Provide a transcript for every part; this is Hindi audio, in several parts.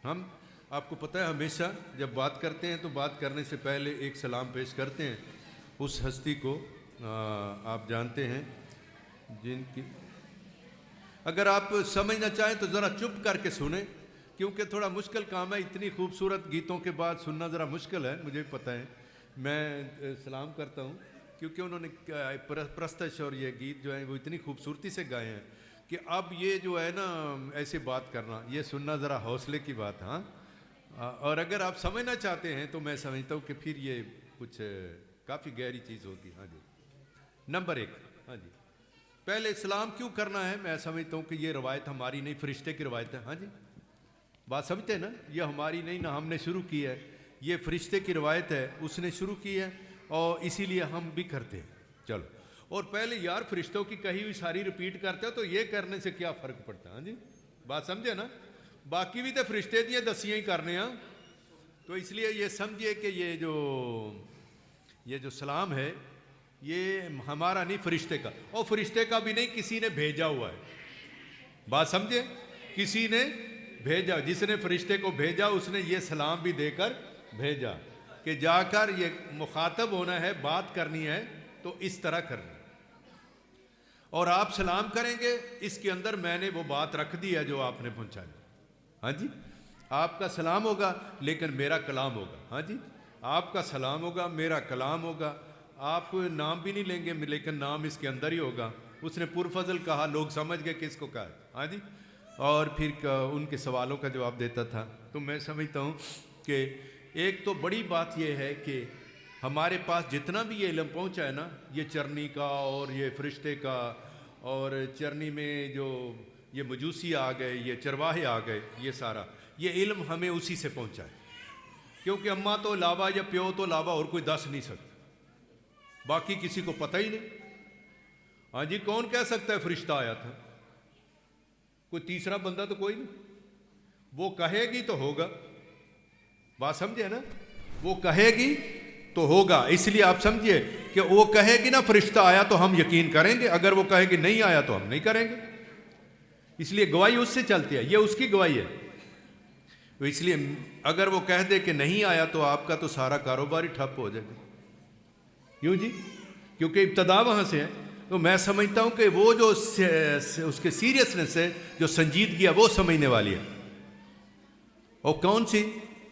हम आपको पता है हमेशा जब बात करते हैं तो बात करने से पहले एक सलाम पेश करते हैं उस हस्ती को। आप जानते हैं जिनकी, अगर आप समझना चाहें तो ज़रा चुप करके सुने, क्योंकि थोड़ा मुश्किल काम है। इतनी खूबसूरत गीतों के बाद सुनना ज़रा मुश्किल है, मुझे पता है। मैं सलाम करता हूँ क्योंकि उन्होंने प्रस्तश और ये गीत जो है वो इतनी खूबसूरती से गाए हैं कि अब ये जो है ना ऐसे बात करना, ये सुनना ज़रा हौसले की बात। हाँ, और अगर आप समझना चाहते हैं तो मैं समझता हूँ कि फिर ये कुछ काफ़ी गहरी चीज़ होगी। हाँ जी, नंबर एक। हाँ जी, पहले सलाम क्यों करना है, मैं समझता हूँ कि ये रवायत हमारी नहीं, फरिश्ते की रवायत है। हाँ जी, बात समझते हैं ना, ये हमारी नहीं ना हमने शुरू की है, ये फरिश्ते की रवायत है, उसने शुरू की है और इसीलिए हम भी करते हैं। चलो, और पहले यार फरिश्तों की कही हुई सारी रिपीट करते हो तो ये करने से क्या फ़र्क पड़ता है। हाँ जी, बात समझे ना, बाकी भी तो फरिश्ते दियाँ दसियाँ ही करने हैं। तो इसलिए ये समझिए कि ये जो सलाम है ये हमारा नहीं, फरिश्ते का, और फरिश्ते का भी नहीं, किसी ने भेजा हुआ है। बात समझे, किसी ने भेजा, जिसने फरिश्ते को भेजा उसने ये सलाम भी देकर भेजा कि जाकर ये मुखातब होना है, बात करनी है तो इस तरह करनी, और आप सलाम करेंगे इसके अंदर मैंने वो बात रख दी है जो आपने पहुंचाई। हाँ जी, आपका सलाम होगा लेकिन मेरा कलाम होगा। हाँ जी, आपका सलाम होगा, मेरा कलाम होगा। आप नाम भी नहीं लेंगे लेकिन नाम इसके अंदर ही होगा। उसने पुरफजल कहा, लोग समझ गए किसको कहा। हाँ जी, और फिर उनके सवालों का जवाब देता था। तो मैं समझता हूँ कि एक तो बड़ी बात यह है कि हमारे पास जितना भी ये इल्म पहुँचा है ना, ये चरनी का और ये फरिश्ते का, और चरनी में जो ये मजूसी आ गए, ये चरवाहे आ गए, ये सारा ये इल्म हमें उसी से पहुँचा है, क्योंकि अम्मा तो अलावा या प्यो तो अलावा और कोई दस नहीं सकता, बाकी किसी को पता ही नहीं। हाँ जी, कौन कह सकता है फरिश्ता आया था, कोई तीसरा बंदा तो कोई नहीं। वो कहेगी तो होगा, बात समझे ना, वो कहेगी तो होगा। इसलिए आप समझिए कि वो कहेगी ना फरिश्ता आया तो हम यकीन करेंगे, अगर वो कहेगी नहीं आया तो हम नहीं करेंगे। इसलिए गवाही उससे चलती है, ये उसकी गवाही है। तो इसलिए अगर वो कह दे कि नहीं आया तो आपका तो सारा कारोबार ही ठप हो जाएगा। क्यों जी, क्योंकि इब्तदा वहां से है। तो मैं समझता हूं कि वो जो उसके सीरियसनेस है, जो संजीदगी है, वो समझने वाली है। और कौन सी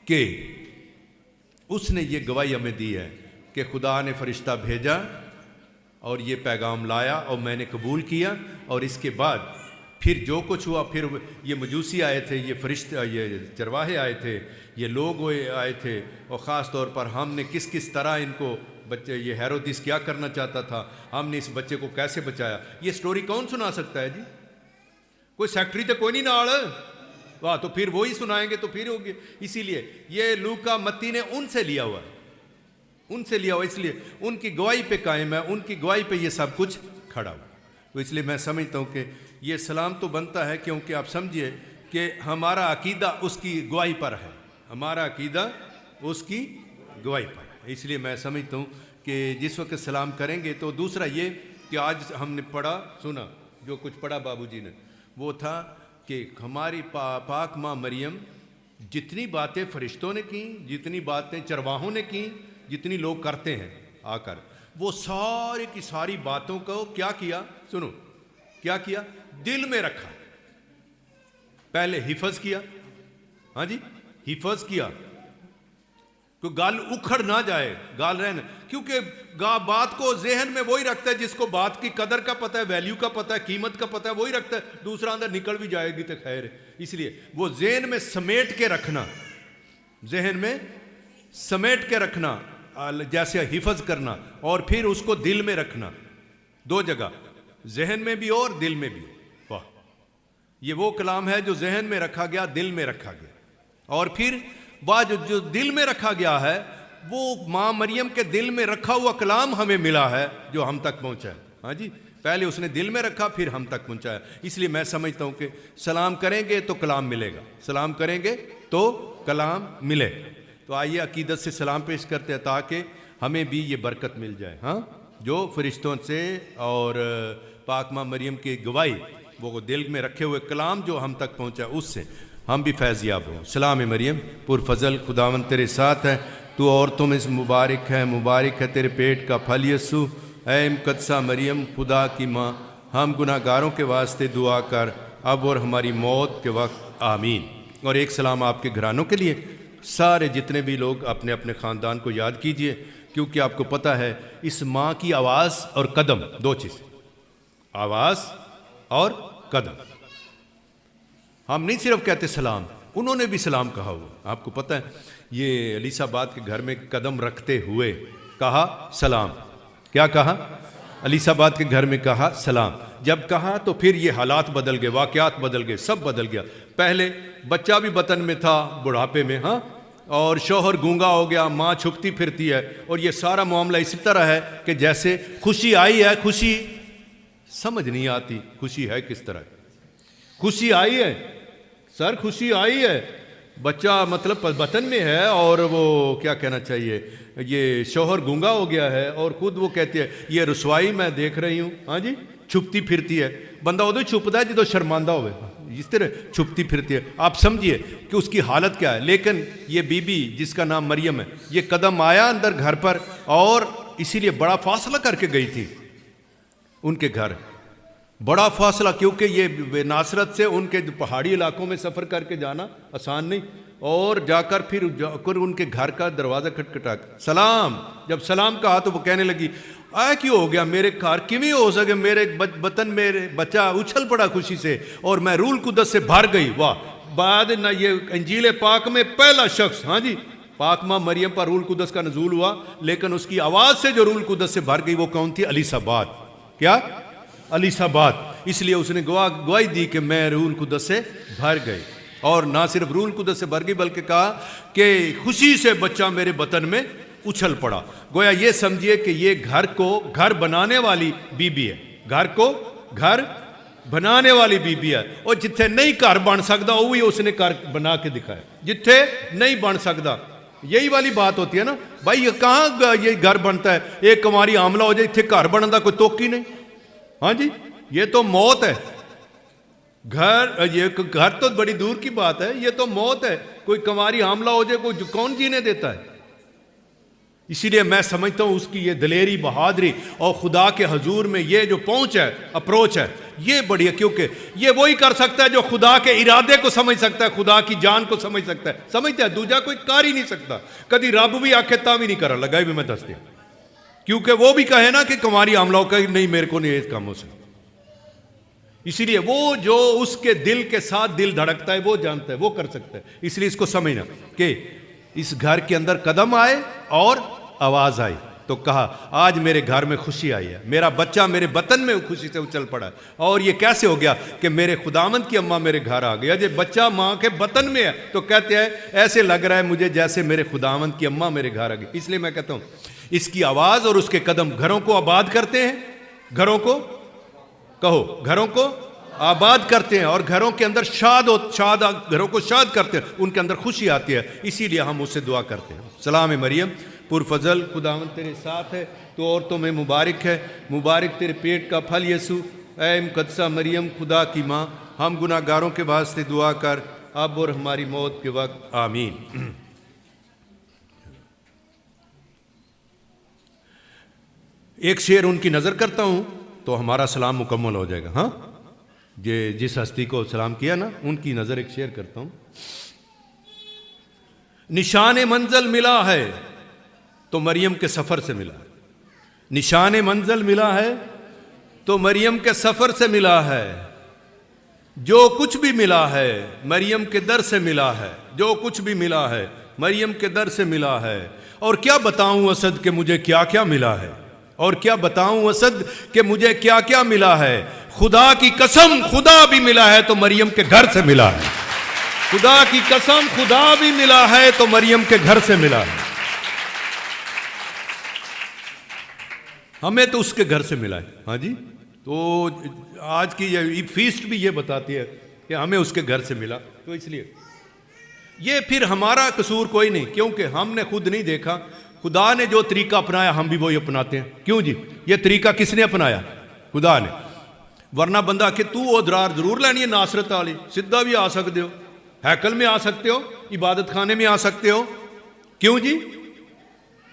कि उसने ये गवाही हमें दी है कि खुदा ने फरिश्ता भेजा और ये पैगाम लाया और मैंने कबूल किया, और इसके बाद फिर जो कुछ हुआ, फिर ये मजूसी आए थे, ये फरिश्ते, ये चरवाहे आए थे, ये लोग आए थे, और ख़ास तौर पर हमने किस किस तरह इनको बच्चे, ये हेरोदिस क्या करना चाहता था, हमने इस बच्चे को कैसे बचाया। ये स्टोरी कौन सुना सकता है जी, कोई सेक्रेटरी तो कोई नहीं नाल, वाह, तो फिर वही सुनाएंगे तो फिर होगी। इसीलिए ये लूका मत्ती ने उनसे लिया हुआ, उनसे लिया हुआ, इसलिए उनकी गवाही पे कायम है, उनकी गवाही पे ये सब कुछ खड़ा हुआ। तो इसलिए मैं समझता हूँ कि ये सलाम तो बनता है, क्योंकि आप समझिए कि हमारा अकीदा उसकी गवाही पर है, हमारा अकीदा उसकी गवाही पर है। इसलिए मैं समझता हूँ कि जिस वक्त सलाम करेंगे तो दूसरा ये कि आज हमने पढ़ा सुना, जो कुछ पढ़ा बाबूजी ने, वो था कि हमारी पाक माँ मरियम जितनी बातें फरिश्तों ने की, जितनी बातें चरवाहों ने की, जितनी लोग करते हैं आकर, वो सारी की सारी बातों को क्या किया, सुनो क्या किया, दिल में रखा, पहले हिफज किया। हाँ जी, हिफज किया, तो गाल उखड़ ना जाए, गाल रहना, क्योंकि बात को जहन में वही रखता है जिसको बात की कदर का पता है, वैल्यू का पता है, कीमत का पता है, वही रखता है। दूसरा अंदर निकल भी जाएगी तो खैर है। इसलिए वो जहन में समेट के रखना, जहन में समेट के रखना, जैसे हिफज करना, और फिर उसको दिल में रखना, दो जगह, जहन में भी और दिल में भी। वाह, ये वो कलाम है जो जहन में रखा गया, दिल में रखा गया, और फिर वह जो दिल में रखा गया है वो माँ मरियम के दिल में रखा हुआ कलाम हमें मिला है जो हम तक पहुँचा है। हाँ जी, पहले उसने दिल में रखा फिर हम तक पहुँचाया। इसलिए मैं समझता हूँ कि सलाम करेंगे तो कलाम मिलेगा, सलाम करेंगे तो कलाम मिलेगा। तो आइए अकीदत से सलाम पेश करते हैं ताकि हमें भी ये बरकत मिल जाए। हाँ, जो फरिश्तों से और पाक माँ मरियम की गवाही, वो दिल में रखे हुए कलाम जो हम तक पहुँचा उससे। हम भी फैज़याब हों। सलाम मरियम पुरफजल, खुदावंद तेरे साथ है, तू औरतों में मुबारक है तेरे पेट का फल यीशु। ऐ मुकद्दसा मरियम खुदा की माँ, हम गुनाहगारों के वास्ते दुआ कर अब और हमारी मौत के वक्त, आमीन। और एक सलाम आपके घरानों के लिए। सारे जितने भी लोग अपने अपने ख़ानदान को याद कीजिए, क्योंकि आपको पता है इस माँ की आवाज़ और कदम, दो चीज़, आवाज़ और कदम। हम नहीं सिर्फ कहते सलाम, उन्होंने भी सलाम कहा हुआ। आपको पता है ये अलीसाबाद के घर में कदम रखते हुए कहा सलाम। क्या कहा? अलीसाबाद के घर में कहा सलाम। जब कहा तो फिर ये हालात बदल गए, वाक़यात बदल गए, सब बदल गया। पहले बच्चा भी बतन में था बुढ़ापे में, हाँ, और शौहर गूंगा हो गया, माँ छुपती फिरती है, और ये सारा मामला इसी तरह है कि जैसे खुशी आई है, खुशी समझ नहीं आती खुशी है किस तरह। खुशी आई है सर, खुशी आई है, बच्चा मतलब बतन में है, और वो क्या कहना चाहिए, ये शौहर गूंगा हो गया है, और खुद वो कहती है ये रसवाई मैं देख रही हूँ, हाँ जी, छुपती फिरती है। बंदा उदो छुपता है जो शर्मांदा हो, इस तरह छुपती फिरती है। आप समझिए कि उसकी हालत क्या है। लेकिन ये बीबी जिसका नाम मरियम है, ये कदम आया अंदर घर पर, और इसीलिए बड़ा फासला करके गई थी उनके घर, बड़ा फासला, क्योंकि ये नासरत से उनके पहाड़ी इलाकों में सफ़र करके जाना आसान नहीं, और जाकर फिर जाकर उनके घर का दरवाज़ा खटखटा सलाम, जब सलाम कहा तो वो कहने लगी आ क्यों हो गया मेरे घर, किमें हो सके, मेरे बतन मेरे बच्चा उछल पड़ा खुशी से, और मैं रूल कुदस से भर गई। वाह, बाद ना ये इंजील पाक में पहला शख्स, हाँ जी, पाक माँ मरियम पर रूल कुदस का नजूल हुआ, लेकिन उसकी आवाज़ से जो रूल कुदस से भर गई वो कौन थी? अलीसाबाद। क्या? अलीसाबाद। इसलिए उसने गवाही दी कि मैं रूल कुदस से भर गई, और ना सिर्फ रूल कुदस से भर गई बल्कि कहा कि खुशी से बच्चा मेरे बतन में उछल पड़ा। गोया ये समझिए कि ये घर को घर बनाने वाली बीबी है, घर को घर बनाने वाली बीबी है, और जिथे नहीं घर बन सकता वो भी उसने घर बना के दिखाया, जिथे नहीं बन सकता। यही वाली बात होती है ना भाई, ये कहाँ ये घर बनता है, एक कुंवारी आमला हो जाए, इतने घर बनता कोई तोकी नहीं, हाँ जी, ये तो मौत है। घर, ये घर तो बड़ी दूर की बात है, ये तो मौत है। कोई कुंवारी हमला हो जाए, कोई कौन जीने देता है? इसीलिए मैं समझता हूं उसकी ये दलेरी, बहादुरी, और खुदा के हजूर में ये जो पहुंच है, अप्रोच है, ये बड़ी है, क्योंकि ये वही कर सकता है जो खुदा के इरादे को समझ सकता है, खुदा की जान को समझ सकता है। समझता है, दूजा कोई कर ही नहीं सकता। कभी रब भी आखे ता भी नहीं करा लगाई भी मैं दस दिया, क्योंकि वो भी कहे ना कि कुंवारी हमला हो, कहीं नहीं मेरे को नहीं इस कामों से। इसीलिए वो जो उसके दिल के साथ दिल धड़कता है वो जानता है, वो कर सकता है। इसलिए इसको समझना कि इस घर के अंदर कदम आए और आवाज आई, तो कहा आज मेरे घर में खुशी आई है, मेरा बच्चा मेरे बतन में खुशी से उछल पड़ा है। और ये कैसे हो गया कि मेरे खुदावंद की अम्मा मेरे घर आ गया। जब बच्चा माँ के बतन में है तो कहते हैं ऐसे लग रहा है मुझे जैसे मेरे खुदावंद की अम्मा मेरे घर आ गई। इसलिए मैं कहता हूँ इसकी आवाज और उसके कदम घरों को आबाद करते हैं, घरों को कहो, घरों को आबाद करते हैं, और घरों के अंदर शाद घरों को शाद करते हैं, उनके अंदर खुशी आती है। इसीलिए हम उससे दुआ करते हैं। सलाम मरियम पुरफजल, खुदावंद तेरे साथ है, तो औरतों में मुबारक है, मुबारक तेरे पेट का फल यीशु। ऐ मुकद्दसा मरियम खुदा की माँ, हम गुनाहगारों के वास्ते दुआ कर अब और हमारी मौत के वक्त, आमीन। एक शेर उनकी नजर करता हूं तो हमारा सलाम मुकम्मल हो जाएगा। हाँ, ये जिस हस्ती को सलाम किया ना, उनकी नजर एक शेर करता हूं। निशान मंजिल मिला है तो मरियम के सफर से मिला है, निशान मंजिल मिला है तो मरियम के सफर से मिला है। जो कुछ भी मिला है मरियम के दर से मिला है, जो कुछ भी मिला है मरियम के दर से मिला है। और क्या बताऊं असद के मुझे क्या क्या मिला है, और क्या बताऊं असद के मुझे क्या क्या मिला है। खुदा की कसम खुदा भी मिला है तो मरियम के घर से मिला है, खुदा की कसम खुदा भी मिला है तो मरियम के घर से मिला है। हमें तो उसके घर से मिला है। हाँ जी, तो आज की ये फीस्ट भी ये बताती है कि हमें उसके घर से मिला। तो इसलिए ये फिर हमारा कसूर कोई नहीं, क्योंकि हमने खुद नहीं देखा। खुदा ने जो तरीका अपनाया हम भी वही अपनाते हैं। क्यों जी, ये तरीका किसने अपनाया? खुदा ने। वरना बंदा कि तू वो दरार जरूर लैनी है नासरत वाली, सीधा भी आ सकते हो, हैकल में आ सकते हो, इबादत खाने में आ सकते हो। क्यों जी?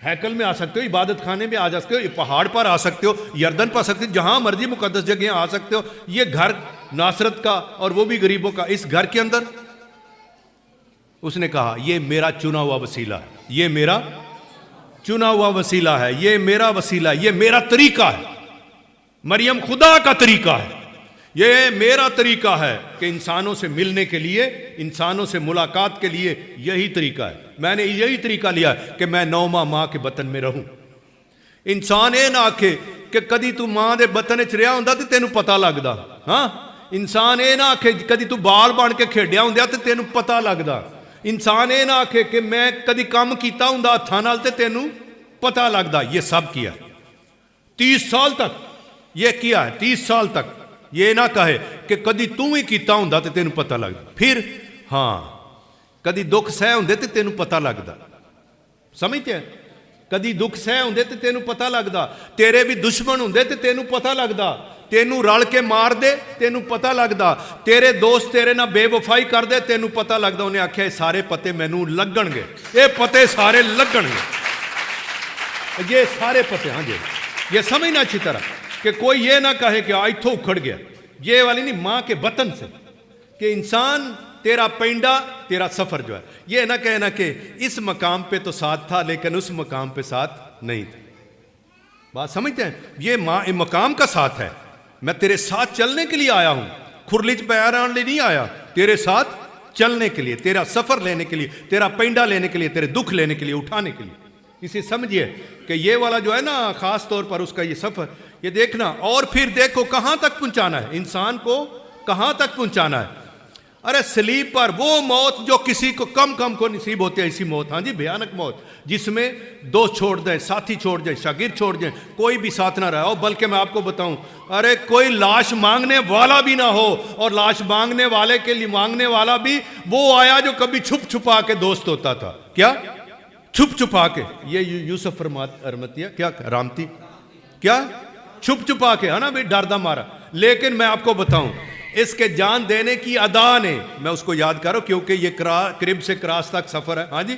हैकल में आ सकते हो, इबादत खाने में आ सकते हो, पहाड़ पर आ सकते हो, यर्दन पर आ सकते हो, जहां मर्जी मुकद्दस जगह आ सकते हो। ये घर नासरत का और वो भी गरीबों का, इस घर के अंदर उसने कहा ये मेरा चुना हुआ वसीला है, ये मेरा चुना हुआ वसीला है, ये मेरा वसीला है, ये मेरा तरीका है। मरियम खुदा का तरीका है, ये मेरा तरीका है कि इंसानों से मिलने के लिए, इंसानों से मुलाकात के लिए यही तरीका है। मैंने यही तरीका लिया कि मैं 9 माह मां के बतन में रहूं। इंसान ये ना आखे कि कदी तू मां दे बतन च रहा हुंदा ते तेनू पता लगदा। हाँ, इंसान ये ना आखे कदी तू बाल बन के खेडिया हुंदा ते तेनू पता लगदा। इंसान ये ना आखे कि मैं कदी काम कीता हुंदा हत्थां नाल ते तेनू पता लगदा। ये सब किया 30 साल तक, ये किया है 30 साल तक। ये ना कहे कि कदी तू ही कीता हुंदा ते तेनू पता लगदा। फिर हाँ, कदी दुख सह हुंदे ते तेनू पता लगदा। समझते हैं? कदी दुख सह हुंदे ते तेनू पता लगदा। तेरे भी दुश्मन हुंदे ते तेनू पता लगदा। तेनू रल के मार दे तेनू पता लगदा। तेरे दोस्त तेरे नाल बेवफाई कर दे तेनू पता लगदा। उन्हें आख्या ये सारे पते मैनू लगणगे, ये पते सारे लगणगे, ये सारे पते। हाँ जी, ये समझना अच्छी तरह कि कोई ये ना कहे कि इथों उखड़ गया, ये वाली नहीं, मां के बतन से। कि इंसान तेरा पेंडा, तेरा सफर जो है, ये ना कहना कि इस मकाम पे तो साथ था लेकिन उस मकाम पे साथ नहीं था। बात समझते हैं? ये मकाम का साथ है। मैं तेरे साथ चलने के लिए आया हूं, खुरली च पैर आने नहीं आया, तेरे साथ चलने के लिए, तेरा सफर लेने के लिए, तेरा पेंडा लेने के लिए, तेरे दुख लेने के लिए, उठाने के लिए। इसे समझिए कि ये वाला जो है ना, खास तौर पर उसका ये सफर, ये देखना। और फिर देखो कहां तक पहुंचाना है इंसान को, कहां तक पहुंचाना है। अरे सलीब पर वो मौत जो किसी को कम को नसीब होती है, ऐसी मौत। हाँ जी, भयानक मौत, जिसमें दोस्त छोड़ दें, साथी छोड़ दें, शागिर्द छोड़ दें, कोई भी साथ ना रहा हो। बल्कि मैं आपको बताऊं, अरे कोई लाश मांगने वाला भी ना हो, और लाश मांगने वाले के लिए मांगने वाला भी वो आया जो कभी छुप छुपा के दोस्त होता था। क्या छुप छुपा के? ये यूसुफ अरमतिया क्या रामती, क्या छुप छुपा के, है ना भाई, डरदा मारा। लेकिन मैं आपको बताऊं, इसके जान देने की अदा ने, मैं उसको याद करो क्योंकि ये क्रिब से क्रास तक सफर है। हाँ जी,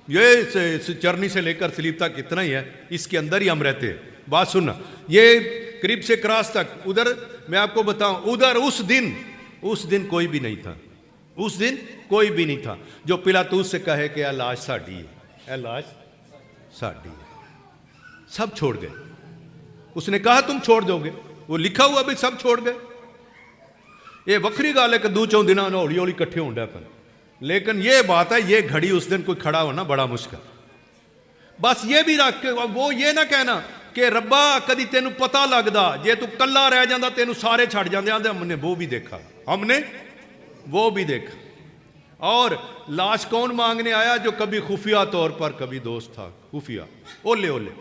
ये चरनी से लेकर सलीब तक इतना ही है, इसके अंदर ही हम रहते हैं। बात सुनना, ये क्रिब से क्रास तक, उधर मैं आपको बताऊं, उधर उस दिन कोई भी नहीं था। उस दिन कोई भी नहीं था जो पिलातूस से कहे कि लाश साड़ी है, लाश साड़ी है। सब छोड़ गए। उसने कहा तुम छोड़ दोगे, वो लिखा हुआ भी सब छोड़ गए। ये वक्री गल है कि 2-4 दिन हौली हौली इकट्ठे होंगे अपन, लेकिन ये बात है, ये घड़ी उस दिन कोई खड़ा होना बड़ा मुश्किल। बस ये भी रख के वो ये ना कहना कि रब्बा कदी तेनू पता लगदा, जे तू कला रह जाता तेनू सारे छड़ जाते। हमने वो भी देखा, हमने वो भी देखा। और लाश कौन मांगने आया? जो कभी खुफिया तौर पर कभी दोस्त था, खुफिया, ओले ओले।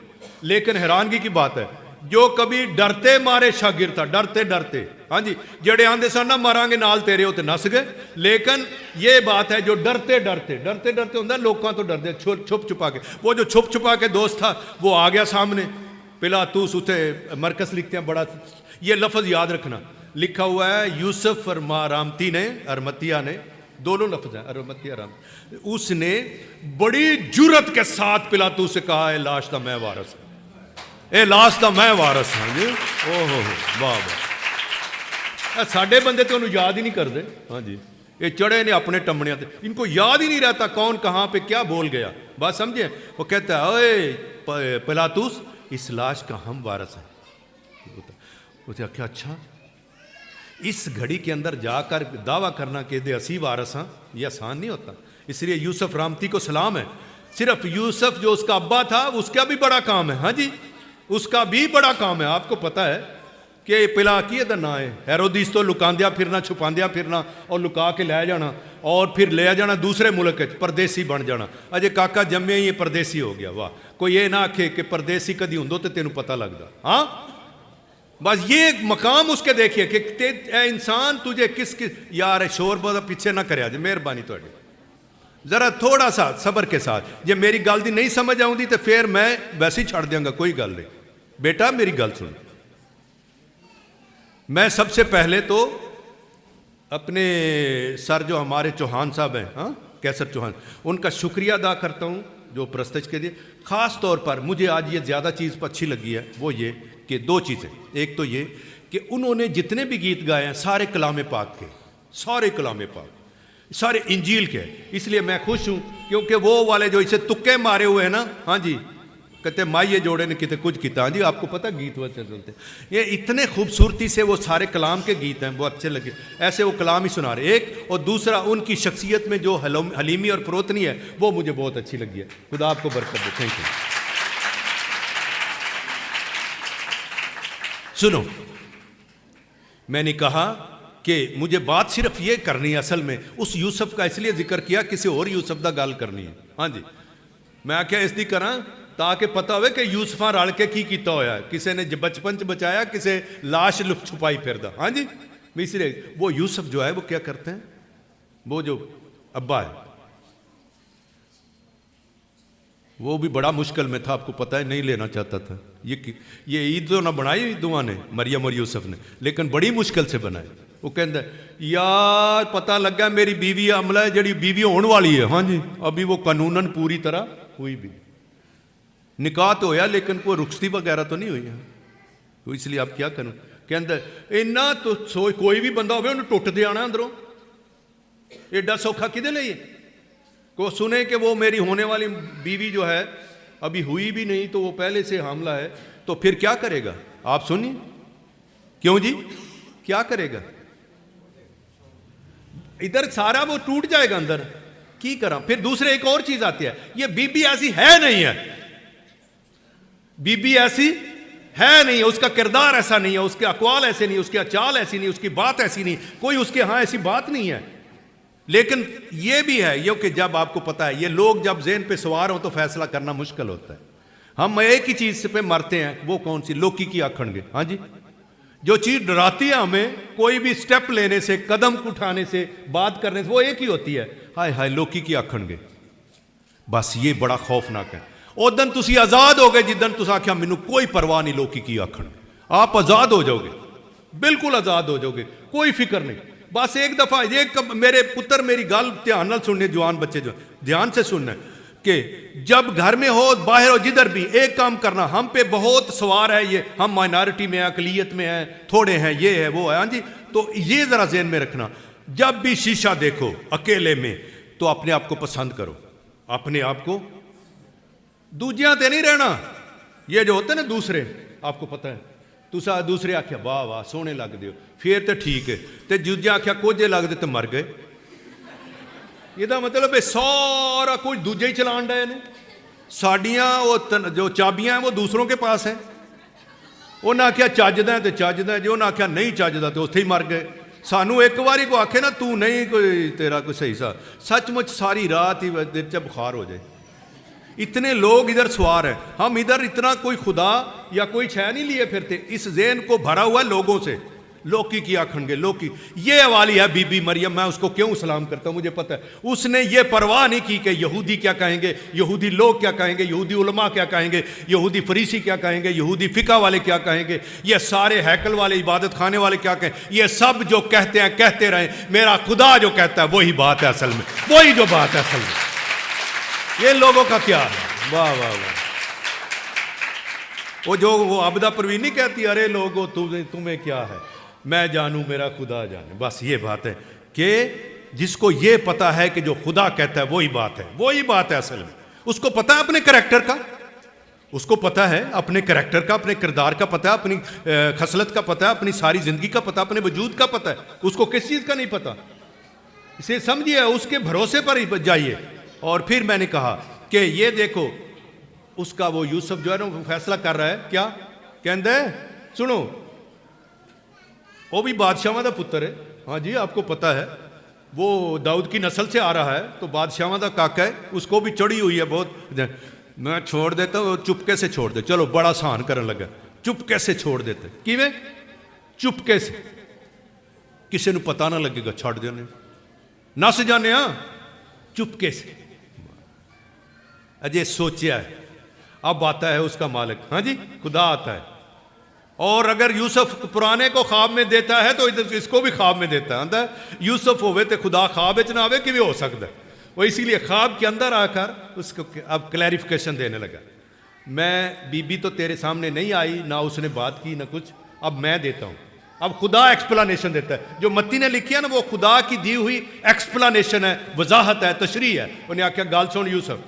लेकिन हैरानगी की बात है, जो कभी डरते मारे शागिर्द था, डरते डरते, हाँ जी, जेड़े आंदे सन ना मारांगे नाल तेरे, होते नस गए। लेकिन ये बात है जो डरते होंगे, लोगों तो डरते छुप छुपा के। वो जो छुप छुपा के दोस्त था वो आ गया सामने। पिलातूस उसे मरकस लिखते हैं, बड़ा ये लफ्ज याद रखना, लिखा हुआ है यूसुफ अरमतिया ने, दोनों लफ्ज हैं, अरमतिया राम। उसने बड़ी जुरत के साथ पिलातूस से कहा है लाश का मैं वारस, ए लाश का मैं वारस हाँ जी। ओहो वाह वाह, साडे बंदे तो उन्होंने याद ही नहीं करते। हाँ जी, ये चढ़े ने अपने टमणिया पे, इनको याद ही नहीं रहता कौन कहाँ पे क्या बोल गया। बात समझे? वो कहता है ओए पिलातूस, इस लाश का हम वारस हैं। उसे आख्या अच्छा, इस घड़ी के अंदर जाकर दावा करना कि दे असी वारस हाँ, ये आसान नहीं होता। इसलिए यूसुफ रामती को सलाम है। सिर्फ यूसुफ जो उसका अब्बा था उसका भी बड़ा काम है। हाँ जी, उसका भी बड़ा काम है। आपको पता है कि पिला की ना है, हेरोदिस तो लुकांदिया फिरना, छुपांदिया फिरना और लुका के ले जाना, और फिर ले जाना दूसरे मुल्क, परदेसी बन जाना। अजय काका जम्मे ही परदेसी हो गया। वाह, कोई ये ना आखे कि परदेसी कदी होंदो तो तेन पता लगता। हाँ, बस ये मकाम उसके देखिए कि इंसान तुझे किस यार शोर बहुत पीछे ना करे, मेहरबानी थोड़ी, जरा थोड़ा सा सबर के साथ। जे मेरी गल दी नहीं समझ आउंदी तो फिर मैं वैसे ही छड़ देंगा, कोई गल नहीं। बेटा मेरी गल सुन, मैं सबसे पहले तो अपने सर जो हमारे चौहान साहब हैं, हाँ कैसर चौहान, उनका शुक्रिया अदा करता हूँ जो प्रस्तुत के लिए। ख़ास तौर पर मुझे आज ये ज़्यादा चीज़ अच्छी लगी है, वो ये कि दो चीज़ें। एक तो ये कि उन्होंने जितने भी गीत गाए हैं सारे कलाम पाक के, सारे कलाम पाक, सारे इंजील के। इसलिए मैं खुश हूँ क्योंकि वो वाले जो इसे तुक्के मारे हुए हैं ना, हाँ जी, कहते माइये जोड़े ने कितने कुछ किता, हाँ जी आपको पता गीत वैसे चलते, ये इतने खूबसूरती से वो सारे कलाम के गीत हैं, वो अच्छे लगे, ऐसे वो कलाम ही सुना रहे। एक और दूसरा उनकी शख्सियत में जो हलीमी और फरोतनी है वो मुझे बहुत अच्छी लगी है। खुदा आपको बरकत दे। Thank you. सुनो, मैंने कहा कि मुझे बात सिर्फ ये करनी है, असल में उस यूसुफ का इसलिए जिक्र किया, किसी और यूसुफ का गल करनी है। हाँ जी, मैं आख्या इसकी करा ताकि पता हो कि यूसुफा रल के की किया होया, किसी ने बचपन च बचाया, किसी लाश लुक छुपाई फिरदा। हाँ जी, मिसरे वो यूसुफ जो है वो क्या करते हैं, वो जो अब्बा है वो भी बड़ा मुश्किल में था, आपको पता है, नहीं लेना चाहता था। ये ईद तो ना बनाई दुआ ने, मरियम और यूसुफ ने, लेकिन बड़ी मुश्किल से बनाए। वो कहता यार पता लगा मेरी बीवी अमला है, जड़ी बीवी होने वाली है। हाँ जी, अभी वो कानूनन पूरी तरह हुई भी, निकाह तो होया लेकिन कोई रुखसती वगैरह तो नहीं हुई है। तो इसलिए आप क्या करूं, कहता इन्ना तो सोच कोई भी बंदा हो टुट दे आना अंदरों, एडा सौखा किदे लिए। को सुने कि वो मेरी होने वाली बीवी जो है अभी हुई भी नहीं, तो वो पहले से हामला है, तो फिर क्या करेगा आप सुनिए। क्यों जी, क्या करेगा, इधर सारा वो टूट जाएगा अंदर, की करा। फिर दूसरे एक और चीज आती है, ये बीबी ऐसी है नहीं है, बीबी ऐसी है नहीं है, उसका किरदार ऐसा नहीं है, उसके अकवाल ऐसे नहीं, उसकी चाल ऐसी नहीं, उसकी बात ऐसी नहीं, कोई उसके यहां ऐसी बात नहीं है। लेकिन यह भी है ये कि जब आपको पता है, ये लोग जब ज़हन पे सवार हो तो फैसला करना मुश्किल होता है। हम एक ही चीज पे मरते हैं, वो कौन सी, लौकी की आखणगे। हाँ जी, जो चीज डराती है हमें कोई भी स्टेप लेने से, कदम उठाने से, बात करने से, वो एक ही होती है, हाय हाय लौकी की आखणगे। बस ये बड़ा खौफनाक है। उस दिन तुम आजाद हो गए जिदन तुम आख्या मैनू कोई परवाह नहीं लौकी की आखण, आप आजाद हो जाओगे, बिल्कुल आजाद हो जाओगे, कोई फिक्र नहीं। बस एक दफा ये मेरे पुत्र मेरी गल ध्यान नाल सुनने, जवान बच्चे जो ध्यान से सुनना कि जब घर में हो बाहर हो जिधर भी, एक काम करना, हम पे बहुत सवार है ये, हम माइनॉरिटी में है, अकलियत में है, थोड़े हैं, ये है वो है। हाँ जी, तो ये जरा ज़हन में रखना, जब भी शीशा देखो अकेले में तो अपने आप को पसंद करो, अपने आप को, दूजिया ते नहीं रहना। ये जो होते ना दूसरे, आपको पता है, तुसा दूसरे आख्या वाह वाह सोहने लगते हो, फिर तो ठीक है, तो दूजे आख्या कोझे लगते तो मर गए। ਇਹਦਾ मतलब सारा कुछ दूजे ही चलान डे ने, साड़ियाँ वो जो चाबियां हैं वो दूसरों के पास है। उन्हें आख्या चजदा तो चजदा, जो उन्हें आख्या नहीं चजदा तो उत्थे ही मर गए। सानू एक बारी को आखे ना तू नहीं कोई तेरा कोई सही सा, सचमुच सारी रात ही दिल च बुखार हो जाए। इतने लोग इधर सवार हैं, हम इधर इतना कोई खुदा या कोई छह नहीं लिए फिरते, इस ज़हन को भरा हुआ लोगों से, लौकी की आखणगे लौकी। ये वाली है बीबी मरियम, मैं उसको क्यों सलाम करता हूं, मुझे पता है उसने ये परवाह नहीं की कि यहूदी क्या कहेंगे, यहूदी लोग क्या कहेंगे, यहूदी उलमा क्या कहेंगे, यहूदी फरीसी क्या कहेंगे, यहूदी फिका वाले क्या कहेंगे, ये सारे हैकल वाले इबादत खाने वाले क्या कहें, ये सब जो कहते हैं कहते रहें, मेरा खुदा जो कहता है वही बात है असल में, वही जो बात है असल में। ये लोगों का क्या है, वाह वाह वाह। वो जो वो अबदा परवीन नहीं कहती, अरे लोगों तुम्हें क्या है, मैं जानूं मेरा खुदा जाने। बस ये बात है कि जिसको ये पता है कि जो खुदा कहता है वही बात है, वही बात है असल में। उसको पता है अपने करैक्टर का, उसको पता है अपने करैक्टर का, अपने किरदार का पता है, अपनी खसलत का पता है, अपनी सारी जिंदगी का पता, अपने वजूद का पता है। उसको किस चीज़ का नहीं पता, इसे समझिए, उसके भरोसे पर ही जाइए। और फिर मैंने कहा कि ये देखो उसका वो यूसुफ जो है ना फैसला कर रहा है, क्या कहते सुनो, वो भी बादशाह का पुत्र है। हाँ जी, आपको पता है वो दाऊद की नस्ल से आ रहा है, तो बादशाह का काका है, उसको भी चढ़ी हुई है बहुत। मैं छोड़ देता हूँ, चुपके से छोड़ दे, चलो बड़ा आसान करने लगा, चुपके से छोड़ देते। किवें चुपके से, किसी को पता ना लगेगा, छड़ देने नस जाने, चुपके से। अजय सोचा है, अब आता है उसका मालिक, हाँ जी खुदा आता है, और अगर यूसुफ पुराने को ख्वाब में देता है तो इधर इसको भी ख्वाब में देता है। यूसुफ होवे तो खुदा ख्वाब च ना आवे कि हो सकता है। वो इसीलिए ख्वाब के अंदर आकर उसको अब क्लैरिफिकेशन देने लगा। मैं बीबी तो तेरे सामने नहीं आई, ना उसने बात की ना कुछ, अब मैं देता हूँ। अब खुदा एक्सप्लेनेशन देता है। जो मत्ती ने लिखी है ना वो खुदा की दी हुई एक्सप्लेनेशन है, वजाहत है, तशरीह है। उन्हें आख्या गाल सुन यूसुफ,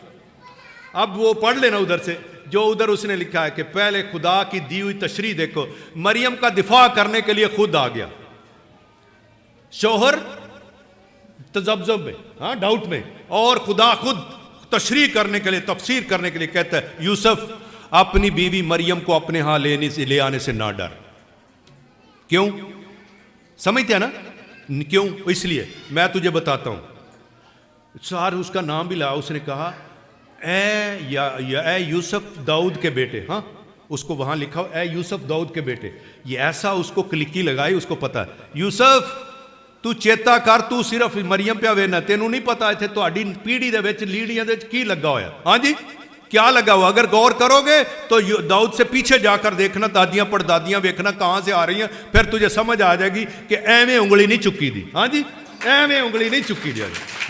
अब वो पढ़ लेना उधर से जो उधर उसने लिखा है कि पहले खुदा की दी हुई तशरीह देखो। मरियम का दिफा करने के लिए खुद आ गया, शोहर तजब्जुब में, हाँ डाउट में, और खुदा खुद तशरीह करने के लिए, तफसीर करने के लिए कहता है यूसुफ अपनी बीवी मरियम को अपने यहां ले आने से ना डर। क्यों? समझते हैं ना क्यों? इसलिए मैं तुझे बताता हूं। सार उसका नाम भी ला, उसने कहा ए यूसुफ दाऊद के बेटे। हाँ उसको वहां लिखा हो ए यूसुफ दाऊद के बेटे। ये ऐसा उसको क्लिकी लगाई, उसको पता है यूसुफ तू चेता कर, तू सिर्फ मरियम पे वेना, तेनू नहीं पता इतने तुहाडी पीढ़ी दे विच लीड़ियां दे की लगा होया। हाँ जी क्या लगा हुआ? अगर गौर करोगे तो दाऊद से पीछे जाकर देखना, दादियां पड़दादियां देखना कहां से आ रही हैं, फिर तुझे समझ आ जाएगी कि एवें उंगली नहीं चुकी दी। हाँ जी एवें उंगली नहीं चुकी दी।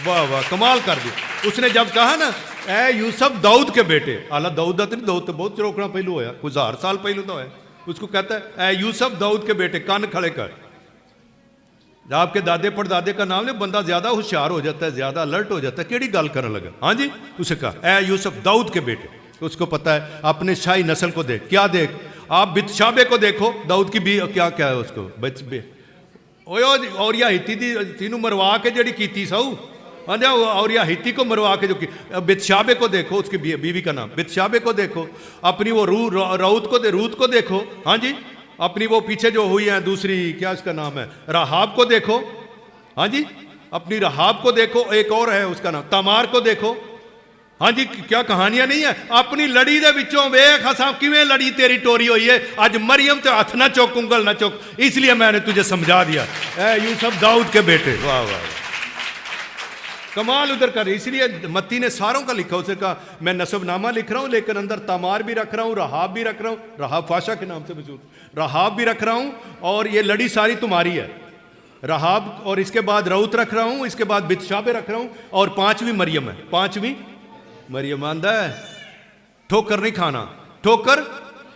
वाह वाह कमाल कर दी। उसने जब कहा ना ए यूसुफ दाऊद के बेटे, आला दाऊद तो नहीं, दाऊद तो बहुत चरोकना पहलू होया, कुछ 1000 साल पहलू तो है। उसको कहता है ए यूसुफ दाऊद के बेटे, कान खड़े कर। आपके दादे पड़दादे का नाम ले, बंदा ज्यादा होशियार हो जाता है, ज्यादा अलर्ट हो जाता है, केड़ी गल करने लगा। हाँ जी उसे कहा ए यूसुफ दाऊद के बेटे। उसको पता है अपने शाही नस्ल को देख। क्या देख? आप बितशाबे को देखो, दाऊद की भी क्या क्या है उसको और या हित्ती तीनों मरवा के जड़ी की सऊ, और या हित्ती को मरवा के जो बितशाबे को देखो, उसकी बीवी का नाम बितशाबे को देखो। अपनी वो रूत को देखो। हाँ जी अपनी वो पीछे जो हुई है दूसरी, क्या उसका नाम है, राहाब को देखो। हाँ जी अपनी राहाब को देखो। एक और है उसका नाम तमार को देखो। हाँ जी क्या कहानियां नहीं है? अपनी लड़ी दे विचों वेख असां किवें लड़ी तेरी टोरी हुई है। आज मरियम ते हथ ना चुक, उंगल ना चुक, इसलिए मैंने तुझे समझा दिया ए यूसुफ दाऊद के बेटे। वाह वाह कमाल उधर कर। इसलिए मत्ती ने सारों का लिखा। उसे कहा मैं नसबनामा लिख रहा हूं लेकिन अंदर तमार भी रख रहा हूं, रहाब भी रख रहा हूं, रहाब फाशा के नाम से मशहूर, रहाब भी रख रहा हूं, और ये लड़ी सारी तुम्हारी है रहाब, और इसके बाद रऊत रख रहा हूं, इसके बाद बितशाबे रख रहा हूं, और 5वीं मरियम है। 5वीं मरियम आंदा है ठोकर नहीं खाना, ठोकर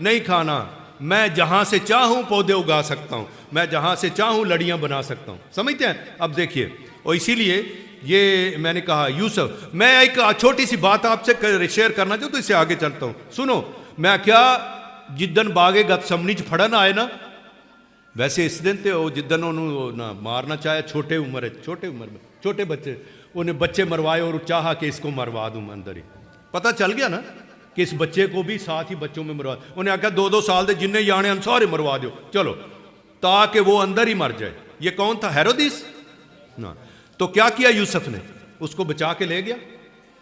नहीं खाना। मैं जहां से चाहूं पौधे उगा सकता हूं, मैं जहां से चाहूं लड़ियां बना सकता हूं। समझते हैं? अब देखिए, और इसीलिए ये मैंने कहा यूसुफ, मैं एक छोटी सी बात आपसे शेयर करना चाहूँ तो इससे आगे चलता हूँ। सुनो, मैं क्या जिदन बागे गतसमनी च फड़न आए ना, वैसे इस दिन तो जिदन उन्होंने ना मारना चाहे, छोटे उम्र में छोटे बच्चे, उन्हें बच्चे मरवाए और चाहा कि इसको मरवा दूं अंदर ही। पता चल गया ना कि इस बच्चे को भी साथ ही बच्चों में मरवा, उन्हें आख्या 2-2 साल के जिन्ने जाने सारे मरवा दो चलो, ताकि वो अंदर ही मर जाए। ये कौन था? हेरोदिस ना। तो क्या किया यूसुफ ने? उसको बचा के ले गया।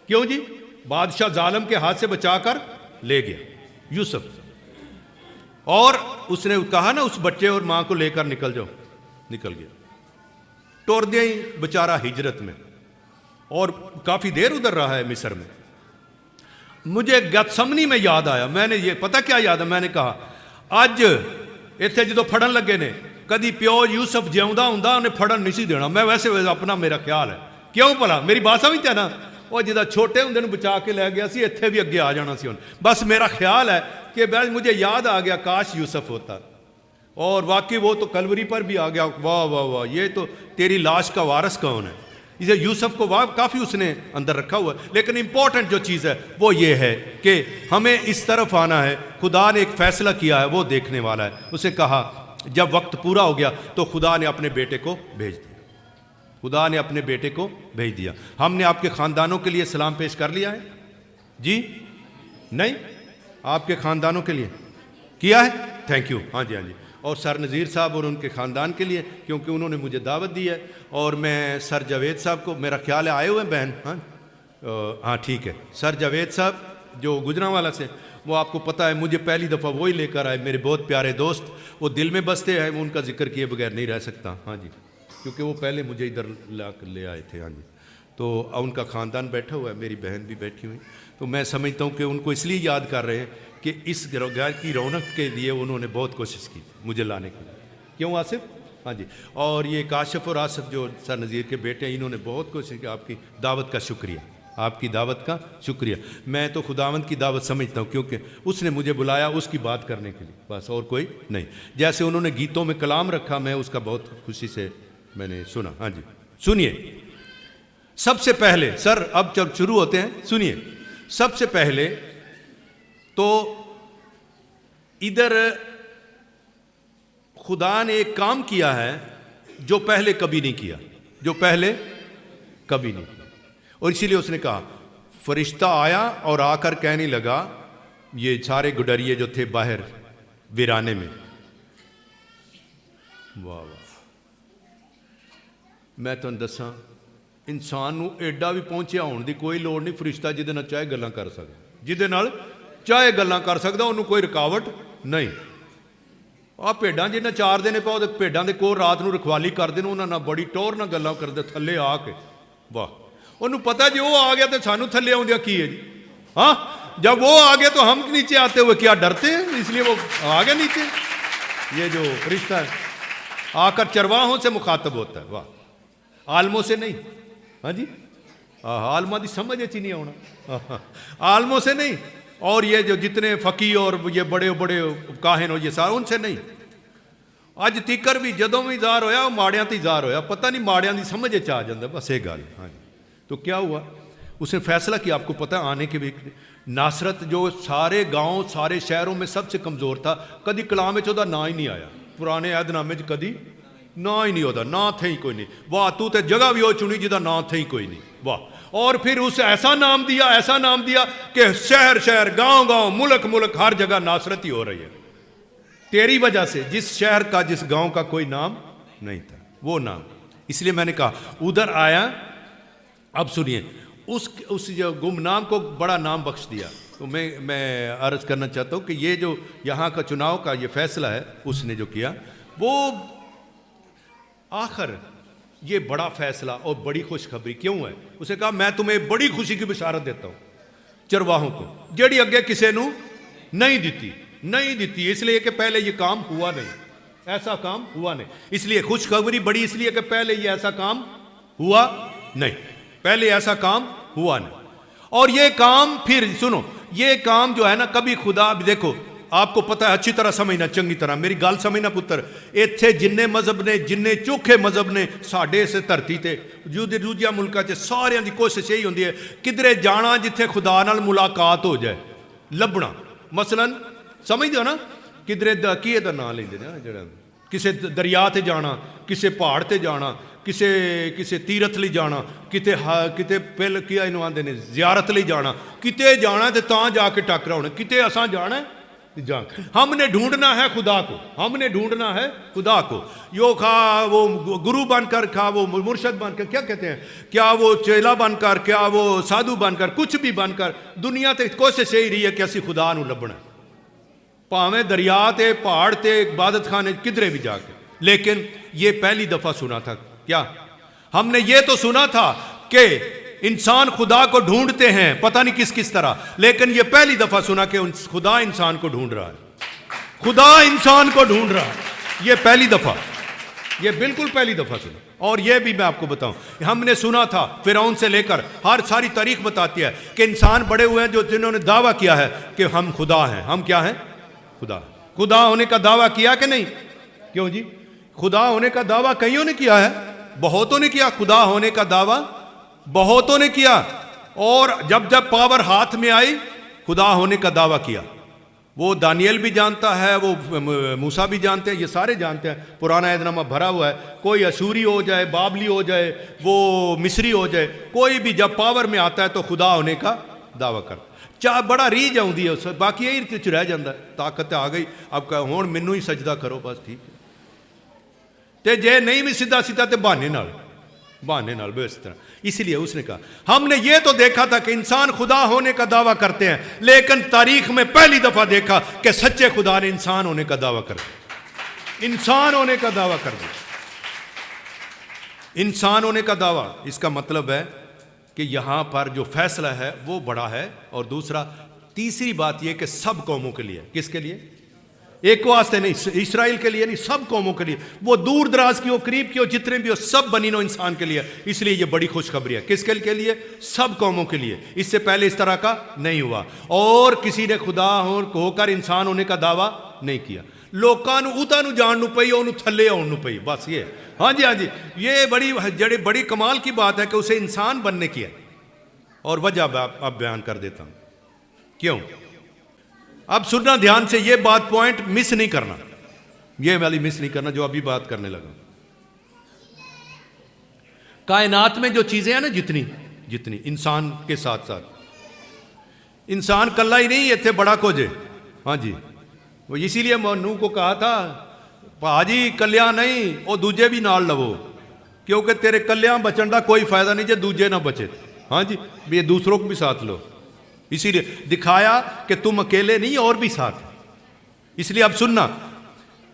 क्यों जी? बादशाह जालिम के हाथ से बचाकर ले गया यूसुफ। और उसने कहा ना उस बच्चे और मां को लेकर निकल जाओ, निकल गया। टोर दिया ही बेचारा हिजरत में, और काफी देर उधर रहा है मिस्र में। मुझे गतसमनी में याद आया, मैंने ये पता क्या याद है, मैंने कहा अज इतने जो फड़न लगे ने, कदी प्यो यूसुफ जिंदा हुंदा उन्हें फड़न नहीं सी देना। मैं वैसे अपना मेरा ख्याल है, क्यों भला मेरी बात समझते ना, वो जिदा छोटे होंदे नूं बचा के लै गया सी, इत्थे भी अगे आ जाना सी। बस मेरा ख्याल है कि मुझे याद आ गया काश यूसुफ होता, और वाकई वो तो कलवरी पर भी आ गया। वाह वाह वाह, ये तो तेरी लाश का वारिस कौन है? इसे यूसुफ को वाह काफ़ी उसने अंदर रखा हुआ है। लेकिन इंपॉर्टेंट जो चीज़ है वो ये है कि हमें इस तरफ आना है। खुदा ने एक फैसला किया है, वो देखने वाला है। उसे कहा जब वक्त पूरा हो गया तो खुदा ने अपने बेटे को भेज दिया, खुदा ने अपने बेटे को भेज दिया। हमने आपके ख़ानदानों के लिए सलाम पेश कर लिया है जी? नहीं, आपके ख़ानदानों के लिए किया है? Thank you. हाँ जी, हाँ जी। और सर नज़ीर साहब और उनके ख़ानदान के लिए, क्योंकि उन्होंने मुझे दावत दी है। और मैं सर जावेद साहब को, मेरा ख्याल है आए हुए हैं बहन। हाँ ठीक है। सर जावेद साहब जो गुजरांवाला से, वो आपको पता है मुझे पहली दफ़ा वही लेकर आए, मेरे बहुत प्यारे दोस्त। वो दिल में बसते हैं, उनका जिक्र किए बगैर नहीं रह सकता। हाँ जी, क्योंकि वो पहले मुझे इधर ले आए थे। हाँ जी, तो उनका ख़ानदान बैठा हुआ है, मेरी बहन भी बैठी हुई, तो मैं समझता हूँ कि उनको इसलिए याद कर रहे हैं कि इस घर की रौनक के लिए उन्होंने बहुत कोशिश की मुझे लाने के लिए। क्यों आसिफ? हाँ जी। और ये काशिफ और आसिफ जो सर नज़ीर के बेटे हैं, इन्होंने बहुत कोशिश की। आपकी दावत का शुक्रिया, आपकी दावत का शुक्रिया। मैं तो खुदावंद की दावत समझता हूँ, क्योंकि उसने मुझे बुलाया उसकी बात करने के लिए, बस और कोई नहीं। जैसे उन्होंने गीतों में कलाम रखा, मैं उसका बहुत खुशी से मैंने सुना। हाँ जी, सुनिए। सबसे पहले सर, अब जब शुरू होते हैं, सुनिए। सबसे पहले तो इधर खुदा ने एक काम किया है जो पहले कभी नहीं किया, जो पहले कभी नहीं किया। और इसीलिए उसने कहा, फरिश्ता आया और आकर कहने लगा, ये सारे गुडरिये जो थे बाहर वीराने में, वाह वाह, मैं तुहानू दसां, इंसान नू एडा भी पहुंचिया होने की कोई लोड़ नहीं। फरिश्ता जिहदे नाल चाहे गल्लां कर सकदा, जिहदे नाल चाहे गल्लां कर सकदा, उन्होंने कोई रुकावट नहीं। आ भेडां जिन्हें चार दिन पाओ, भेडां दे कोल रात नू रखवाली करदे ने, उन्हां नाल बड़ी टौर नाल गल्लां करदे थल्ले आके। वाह, उन्होंने पता जी वो आ गया तो सानू थल्ले आउंदिया की है जी। हाँ, जब वो आ गया तो हम नीचे आते हुए क्या डरते हैं? इसलिए वो आ गया नीचे। ये जो फरिश्ता है आकर चरवाहों से मुखातब होता है। वाह, आलमों से नहीं। हाँ जी, आलमा की समझ ही नहीं आना, आलमों से नहीं। और ये जो जितने फ़की और ये बड़े बड़े काहिन हो, ये सारे उनसे नहीं। अज तिकर भी जदों भी ज़ार होया, माड़ियां ते ज़ार होया, पता नहीं माड़ियां की समझ आ जाता, बस ये गल। हाँ जी, तो क्या हुआ? उसने फैसला किया, आपको पता है, आने के भी नासरत जो सारे गांव सारे शहरों में सबसे कमज़ोर था, कभी कलाम में ਉਹਦਾ ना ही नहीं आया। पुराने ऐदनामे च कभी ना ही नहीं होता, ना थे ही कोई नहीं। वाह, तू तो जगह भी वो चुनी जिदा ना थे ही कोई नहीं। वाह, और फिर उसे ऐसा नाम दिया, ऐसा नाम दिया कि शहर शहर, गांव गांव, मुल्क मुल्क, हर जगह नासरत ही हो रही है तेरी वजह से। जिस शहर का, जिस गांव का कोई नाम नहीं था, वो नाम। इसलिए मैंने कहा उधर आया। अब सुनिए, उस जो गुमनाम को बड़ा नाम बख्श दिया। तो मैं अर्ज करना चाहता हूँ कि ये जो यहाँ का चुनाव का ये फैसला है उसने जो किया, वो आखिर ये बड़ा फैसला और बड़ी खुशखबरी क्यों है? उसे कहा, मैं तुम्हें बड़ी खुशी की बिशारत देता हूँ चरवाहों को, जड़ी अगे किसी नू नहीं दी, इसलिए कि पहले ये काम हुआ नहीं, ऐसा काम हुआ नहीं। इसलिए खुशखबरी बड़ी, इसलिए कि पहले ये ऐसा काम हुआ नहीं, पहले ऐसा काम हुआ नहीं। और ये काम, फिर सुनो, ये काम जो है ना, कभी खुदा, देखो आपको पता है, अच्छी तरह समझना, चंगी तरह मेरी गल समझना पुत्र। इत्थे जिन्ने मजहब ने, जिन्ने चोखे मजहब ने साडे इस धरती ते दूजिया मुल्कां च, सारियां दी कोशिश यही होंदी है किधरे जाना जिथे खुदा नाल मुलाकात हो जाए, लभना। मसलन समझदे हो ना, किधरे की एदा नाम लेंदे ने जेड़ा, किसे दरिया ते जाना, किसे पहाड़ ते जाना, किसे तीरथ ले जाना, किते पिल की इनू आंदे ने जियारत ले जाना, किते जाना ते तां जाके टक्कर होना, किते असां जाना है जा। हमने ढूंढना है खुदा को, हमने ढूंढना है खुदा को। यो खा वो गुरु बनकर, खा वो मुर्शद बनकर, क्या कहते हैं, क्या वो चेला बनकर, क्या वो साधु बनकर, कुछ भी बनकर, दुनिया ते कोशिश यही रही है कि असी खुदा नू लभना, भावें दरिया ते, पहाड़ ते, इबादत खाने, किधरे भी जाके। लेकिन ये पहली दफा सुना था, क्या हमने ये तो सुना था कि इंसान खुदा को ढूंढते हैं, पता नहीं किस किस तरह, लेकिन ये पहली दफा सुना कि खुदा इंसान को ढूंढ रहा है, खुदा इंसान को ढूंढ रहा है। ये पहली दफा, ये बिल्कुल पहली दफा सुना। और ये भी मैं आपको बताऊं, हमने सुना था फिरौन से लेकर, हर सारी तारीख बताती है कि इंसान बड़े हुए हैं जो जिन्होंने दावा किया है कि हम खुदा हैं। हम क्या हैं? खुदा। खुदा होने का दावा किया कि नहीं? क्यों जी? खुदा होने का दावा कईयों ने किया है, बहुतों ने किया खुदा होने का दावा, बहुतों ने किया। और जब जब पावर हाथ में आई, खुदा होने का दावा किया। वो दानियल भी जानता है, वो मूसा भी जानते हैं, ये सारे जानते हैं। पुराना ऐदनामा भरा हुआ है। कोई अशूरी हो जाए, बाबली हो जाए, वो मिस्री हो जाए, कोई भी जब पावर में आता है तो खुदा होने का दावा करता। चाह बड़ा रीझ आउंदी है उस, बाकी यही च रह जाता है, ताकत आ गई, अब हुण मैनू ही सजदा करो, बस ठीक है। ते जे नहीं भी सीधा सीधा तो बहाने नाल भी इस तरह। इसलिए उसने कहा, हमने ये तो देखा था कि इंसान खुदा होने का दावा करते हैं, लेकिन तारीख में पहली दफा देखा कि सच्चे खुदा ने इंसान होने का दावा कर दिया, इंसान होने का दावा कर दिया। इंसान होने का दावा, इसका मतलब है कि यहाँ पर जो फैसला है वो बड़ा है, और दूसरा तीसरी बात यह कि सब कौमों के लिए। किसके लिए? एक वास्ते नहीं, इस्राएल के लिए नहीं, सब कौमों के लिए। वो दूर दराज की हो, करीब की हो, जितने भी हो, सब बनी नो इंसान के लिए। इसलिए ये बड़ी खुशखबरी है। किसके लिए? सब कौमों के लिए। इससे पहले इस तरह का नहीं हुआ, और किसी ने खुदा होकर इंसान होने का दावा नहीं किया। लोगों ਨੂੰ ਉਤਾਂ ਨੂੰ ਜਾਣ ਨੂੰ ਪਈ, ਉਹਨੂੰ ਥੱਲੇ ਆਉਣ ਨੂੰ ਪਈ, बस ये। हाँ जी, हाँ जी, ये बड़ी कमाल की बात है कि उसे इंसान बनने की है। और वजह अब बयान कर देता हूं क्यों। अब सुनना ध्यान से, ये बात पॉइंट मिस नहीं करना, ये वाली मिस नहीं करना जो अभी बात करने लगा। कायनात में जो चीजें हैं ना, जितनी इंसान के साथ साथ, इंसान कल्ला ही नहीं, इतने बड़ा कुछ है। हाँ जी, वो इसीलिए नूह को कहा था, भाजी कल्याण नहीं, वो दूजे भी नाल लवो, क्योंकि तेरे कल्याण बचन का कोई फायदा नहीं जो दूजे ना बचे। हाँ जी, ये दूसरों को भी साथ लो। इसीलिए दिखाया कि तुम अकेले नहीं, और भी साथ। इसलिए अब सुनना,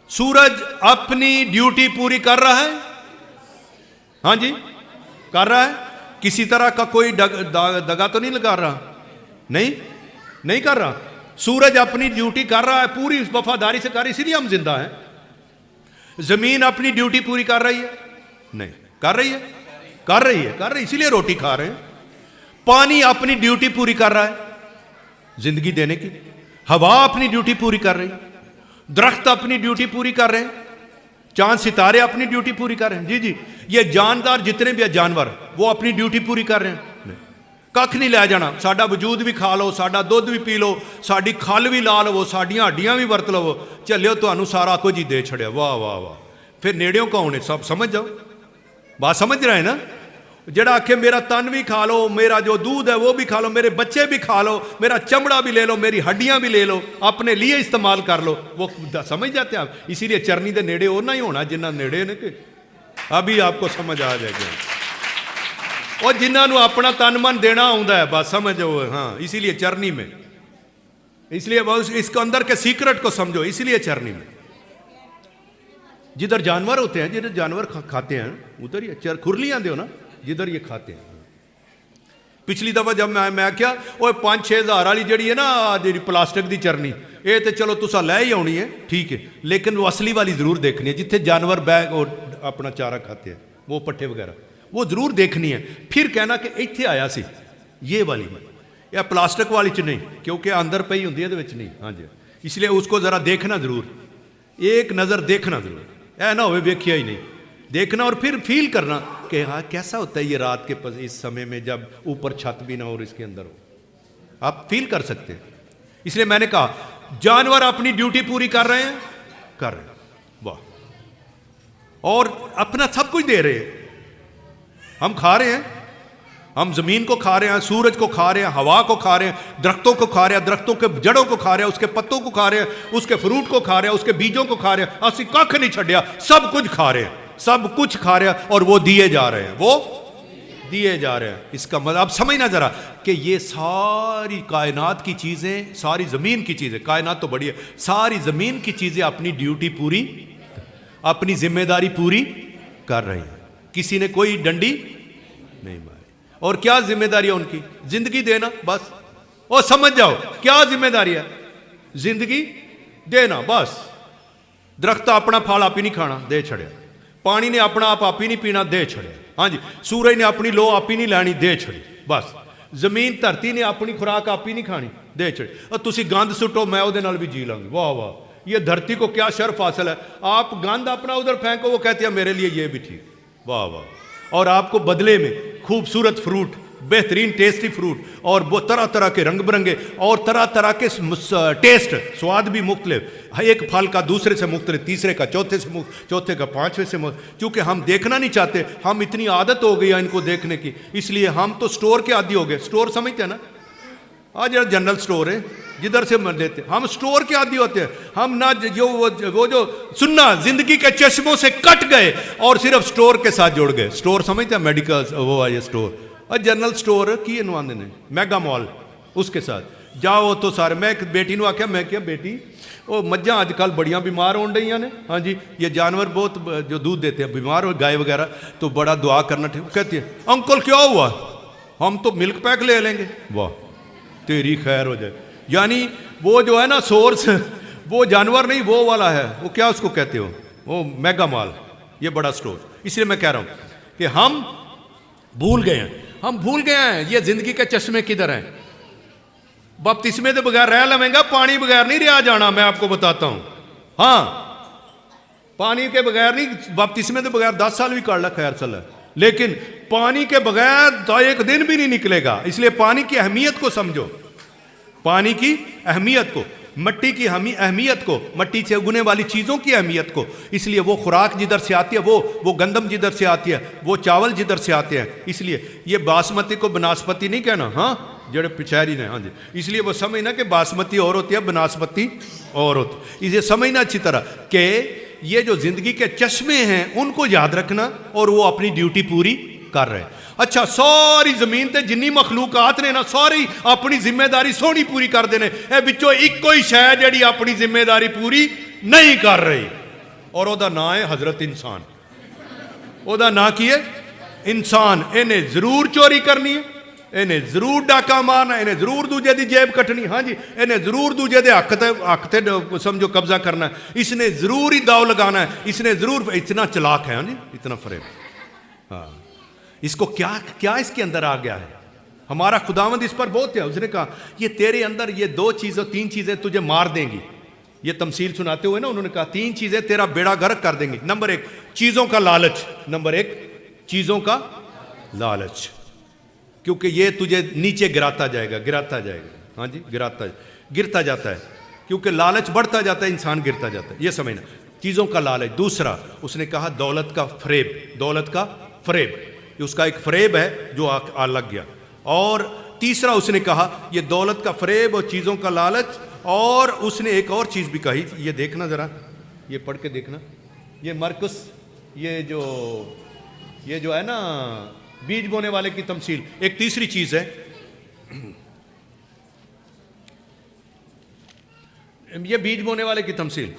सूरज अपनी ड्यूटी पूरी कर रहा है। हाँ जी, कर रहा है। किसी तरह का कोई दगा तो नहीं लगा रहा, नहीं कर रहा। सूरज अपनी ड्यूटी कर रहा है, पूरी वफादारी से कर रही, इसीलिए हम जिंदा हैं। जमीन अपनी ड्यूटी पूरी कर रही है? नहीं, कर रही है, इसीलिए रोटी खा रहे हैं। पानी अपनी ड्यूटी पूरी कर रहा है जिंदगी देने की। हवा अपनी ड्यूटी पूरी कर रही है, दरख्त अपनी ड्यूटी पूरी कर रहे हैं, चांद सितारे अपनी ड्यूटी पूरी कर रहे हैं। जी, ये जानदार जितने भी जानवर, वो अपनी ड्यूटी पूरी कर रहे हैं। कख नहीं लै जाना, साडा वजूद भी खा लो, साडा दुध भी पी लो, साडी खल भी ला लवो, साडियां हड्डियां भी वरत लवो, झल्लियो तुहानू सारा कुछ ही दे छड़िया। वाह वाह वाह। फिर नेड़ियों कौन है? सब समझ जाओ, बात समझ रहे हैं ना। जड़ा आखे मेरा तन भी खा लो, मेरा जो दूध है वो भी खा लो, मेरे बच्चे भी खा लो, मेरा चमड़ा भी ले लो, मेरी हड्डियां भी ले लो, अपने लिए इस्तेमाल कर लो, वो समझ जाते हैं आप। इसीलिए चरनी दे नेड़े और ना ही होना जिन्ना नेड़े ने के। अभी आपको समझ आ जाएगा, और जिन्होंने अपना तन मन देना आउंदा है, बस समझो। हाँ, इसीलिए चरनी में, इसलिए इसको अंदर के सीक्रेट को समझो। इसलिए चरनी में जिधर जानवर होते हैं, जिधर जानवर खाते हैं, उधर ही खुरलियां दो ना, जिधर ये खाते हैं। पिछली दफा जब मैं क्या, वो 5-6 हज़ार वाली जी है ना, जी प्लास्टिक की चरनी, ये तो चलो तुसा लै ही आनी है, ठीक है, लेकिन वो असली वाली जरूर देखनी है, जिथे जानवर बैग और अपना चारा खाते हैं, वो पट्ठे वगैरह, वो जरूर देखनी है। फिर कहना कि इत्थे आया सी, ये वाली या प्लास्टिक वाली च नहीं, क्योंकि अंदर पई होंदी है, नहीं। हाँ जी, इसलिए उसको जरा देखना जरूर, एक नज़र देखना जरूर, ऐ ना हो वेखिया ही नहीं, देखना और फिर फील करना कि हाँ कैसा होता है ये रात के इस समय में, जब ऊपर छत भी ना हो और इसके अंदर हो, आप फील कर सकते हैं। इसलिए मैंने कहा जानवर अपनी ड्यूटी पूरी कर रहे हैं, वाह, और अपना सब कुछ दे रहे हैं। हम खा रहे हैं, हम जमीन को खा रहे हैं, सूरज को खा रहे हैं, हवा को खा रहे हैं, दरख्तों को खा रहे हैं, दरख्तों के जड़ों को खा रहे हैं, उसके पत्तों को खा रहे हैं, उसके फ्रूट को खा रहे हैं, उसके बीजों को खा रहे हैं, असि कख नहीं छड़िया, सब कुछ खा रहे हैं, सब कुछ खा रहे हैं, और वो दिए जा रहे हैं, वो दिए जा रहे हैं। इसका मतलब आप समझना जरा कि ये सारी कायनात की चीजें, सारी जमीन की चीजें, कायनात तो बड़ी है, सारी जमीन की चीजें अपनी ड्यूटी पूरी, अपनी जिम्मेदारी पूरी कर रही हैं। किसी ने कोई डंडी नहीं मारी। और क्या जिम्मेदारी है उनकी? जिंदगी देना, बस। और समझ जाओ क्या जिम्मेदारी है, जिंदगी देना, बस। दरख्त अपना फल आप ही नहीं खाना, दे छड़िया। पानी ने अपना आप ही नहीं पीना, दे छड़िया। हाँ जी, सूरज ने अपनी लो आप ही नहीं लैनी, दे छड़ी, बस। जमीन धरती ने अपनी खुराक आप ही नहीं खानी, दे छड़ी। और तुसी गंद सुटो, मैं उहदे नाल भी जी लांगी, वाह वाह, ये धरती को क्या शर्फ हासिल है। आप गंद अपना उधर फेंको, वो कहती है मेरे लिए ये भी ठीक, वाह वाह। और आपको बदले में खूबसूरत फ्रूट, बेहतरीन टेस्टी फ्रूट, और वो तरह तरह के रंग बिरंगे, और तरह तरह के टेस्ट, स्वाद भी मुख्तलिफ, एक फल का दूसरे से मुख्तलिफ, तीसरे का चौथे से चौथे का पांचवें से मुख्तलिफ। चूँकि हम देखना नहीं चाहते, हम इतनी आदत हो गई है इनको देखने की, इसलिए हम तो स्टोर के आदी हो गए। स्टोर समझते हैं ना, आज जरा जनरल स्टोर है जिधर से लेते, हम स्टोर के आदी होते हैं। हम ना जो वो जो सुनना जिंदगी के चश्मों से कट गए और सिर्फ स्टोर के साथ जुड़ गए। स्टोर समझते हैं, मेडिकल वो है स्टोर, और जनरल स्टोर की अनुवाद ने मेगा मॉल, उसके साथ जाओ तो सारे। मैं एक बेटी ने आख्या, मैं क्या बेटी, वो मज्जा अजकल बड़ियां बीमार हो रही ने। हाँ जी, ये जानवर बहुत जो दूध देते हैं बीमार हो, गाय वगैरह, तो बड़ा दुआ करना ठीक। कहती है अंकल क्या हुआ? हम तो मिल्क पैक ले लेंगे। वाह तेरी खैर हो जाए। यानी वो जो है ना सोर्स, वो जानवर नहीं, वो वाला है, वो क्या उसको कहते हो, वो मेगा माल, ये बड़ा स्टोर। इसलिए मैं कह रहा हूं कि हम भूल गए हैं, हम भूल गए हैं ये जिंदगी के चश्मे किधर हैं। बपतिस्मे तो बगैर रह लवेंगा, पानी बगैर नहीं रहा जाना, मैं आपको बताता हूं। हाँ पानी के बगैर नहीं, बपतिस्मे तो बगैर 10 साल भी काट ला, खैर चल, लेकिन पानी के बगैर तो एक दिन भी नहीं निकलेगा। इसलिए पानी की अहमियत को समझो, पानी की अहमियत को, मट्टी की अहमियत को, मट्टी से उगने वाली चीज़ों की अहमियत को। इसलिए वो खुराक जिधर से आती है, वो गंदम जिधर से आती है, वो चावल जिधर से आते हैं। इसलिए ये बासमती को बनास्पति नहीं कहना, हाँ जड़े पिछारी ने, हाँ जी। इसलिए वो समझना कि बासमती और होती है, बनास्पति और होती। इसे समझना अच्छी तरह कि ये जो जिंदगी के चश्मे हैं उनको याद रखना, और वो अपनी ड्यूटी पूरी कर रहे हैं। अच्छा सारी जमीन ते जिन्नी मखलूकात ने ना, सारी अपनी जिम्मेदारी सोहनी पूरी कर देने, ए बिचो इको ही शय जिहड़ी अपनी जिम्मेदारी पूरी नहीं कर रही, और ओदा नाम है हजरत इंसान। ओदा नाम की है इंसान। इन्हें जरूर चोरी करनी है, इन्हें जरूर डाका मारना, इन्हें जरूर दूजे की जेब कटनी, हाँ जी, इन्हें जरूर दूजे के हक ते समझो कब्जा करना है, इसने जरूर ही दाव लगाना है, इसने जरूर, इतना चलाक है, हाँ जी, इतना फरेब। हाँ इसको क्या क्या इसके अंदर आ गया है। हमारा खुदावंद इस पर बहुत है, उसने कहा ये तेरे अंदर ये 2 चीज़ें 3 चीज़ें तुझे मार देंगी। ये तमसील सुनाते हुए ना उन्होंने कहा 3 चीज़ें तेरा बेड़ा गर्क कर देंगी। नंबर 1 चीज़ों का लालच, नंबर 1 चीज़ों का लालच, क्योंकि ये तुझे नीचे गिराता जाएगा, गिराता जाएगा, हाँ जी, गिरता जाता है, क्योंकि लालच बढ़ता जाता है, इंसान गिरता जाता है, ये समझना, चीज़ों का लालच। दूसरा उसने कहा दौलत का फरेब, दौलत का फरेब, उसका एक फरेब है जो आ लग गया। और तीसरा उसने कहा ये दौलत का फरेब और चीज़ों का लालच, और उसने एक और चीज़ भी कही, ये देखना ज़रा, ये पढ़ के देखना, ये मरकुस, ये जो है ना बीज बोने वाले की तमसील। एक तीसरी चीज़ है, ये बीज बोने वाले की तमसील।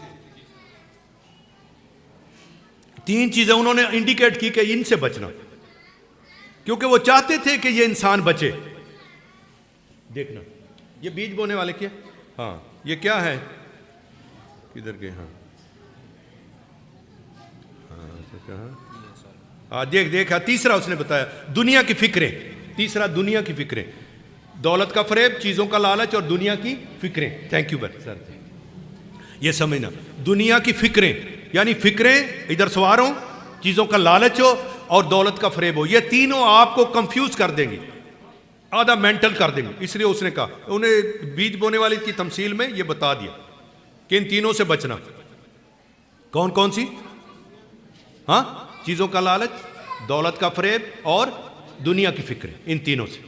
3 चीज़ें उन्होंने इंडिकेट की कि इनसे बचना, क्योंकि वो चाहते थे कि ये इंसान बचे। देखना ये बीज बोने वाले क्या, हाँ ये क्या है, किधर गए, हाँ देखा। तीसरा उसने बताया दुनिया की फिक्रें, तीसरा दुनिया की फिक्रें, दौलत का फरेब, चीज़ों का लालच और दुनिया की फिक्रें। Thank you sir. ये समझना, दुनिया की फिक्रें यानी फिक्रें इधर सवार हो, चीज़ों का लालच हो और दौलत का फरेब हो, ये तीनों आपको कंफ्यूज कर देंगी, आधा मेंटल कर देंगे। इसलिए उसने कहा, उन्हें बीज बोने वाली की तमसील में ये बता दिया कि इन तीनों से बचना। कौन कौन सी, हाँ चीज़ों का लालच, दौलत का फरेब और दुनिया की फिक्र, इन तीनों से।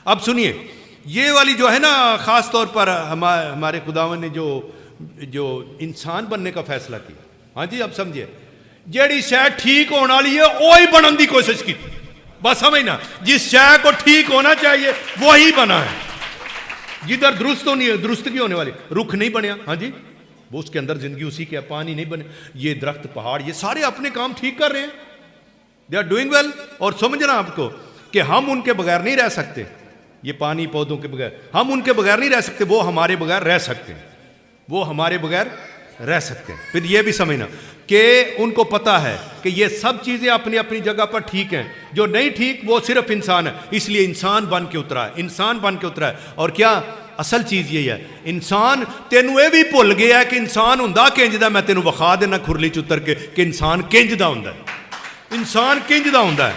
अब सुनिए ये वाली जो है ना, ख़ास तौर पर हमारे खुदावन ने जो इंसान बनने का फैसला किया, हाँ जी अब समझिए, जेड़ी शय ठीक होने वाली है वही बनने की कोशिश की, बस समझना, जिस शय को ठीक होना चाहिए वही बना है। जिधर दुरुस्तगी होने वाली, रुख नहीं बनया, हाँ जी वो उसके अंदर जिंदगी उसी के, पानी नहीं बने, ये दरख्त पहाड़ ये सारे अपने काम ठीक कर रहे हैं, दे आर डूइंग वेल। और समझना आपको कि हम उनके बगैर नहीं रह सकते, ये पानी पौधों के बगैर हम उनके बगैर नहीं रह सकते, वो हमारे बगैर रह सकते हैं, वो हमारे बगैर रह सकते हैं। फिर ये भी समझना कि उनको पता है कि ये सब चीज़ें अपनी अपनी जगह पर ठीक हैं, जो नहीं ठीक वो सिर्फ इंसान है, इसलिए इंसान बन के उतरा है, इंसान बन के उतरा है। और क्या असल चीज़ यही है, इंसान तेनू ये भी भुल गया है कि इंसान हुंदा किंजदा, मैं तेनू विखा देना खुरली च उतर के कि इंसान किंजदा हुंदा है, इंसान किंजदा हुंदा है।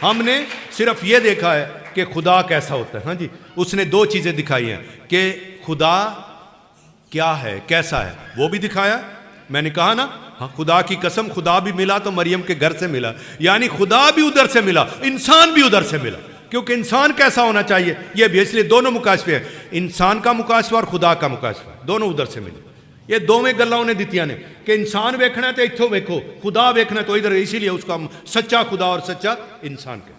हमने सिर्फ ये देखा है कि खुदा कैसा होता है, हाँ जी उसने 2 चीज़ें दिखाई हैं कि खुदा क्या है, कैसा है, वो भी दिखाया। मैंने कहा ना, हाँ खुदा की कसम, खुदा भी मिला तो मरियम के घर से मिला, यानी खुदा भी उधर से मिला, इंसान भी उधर से मिला, क्योंकि इंसान कैसा होना चाहिए ये भी, इसलिए दोनों मुकाशफे हैं, इंसान का मुकाशफा और खुदा का मुकाशफा, दोनों उधर से मिले। ये दोवें गल्लां उन्हें दित्तियां ने कि इंसान वेखना है तो इत्थों वेखो, खुदा वेखना तो इधर, इसीलिए उसका सच्चा खुदा और सच्चा इंसान का,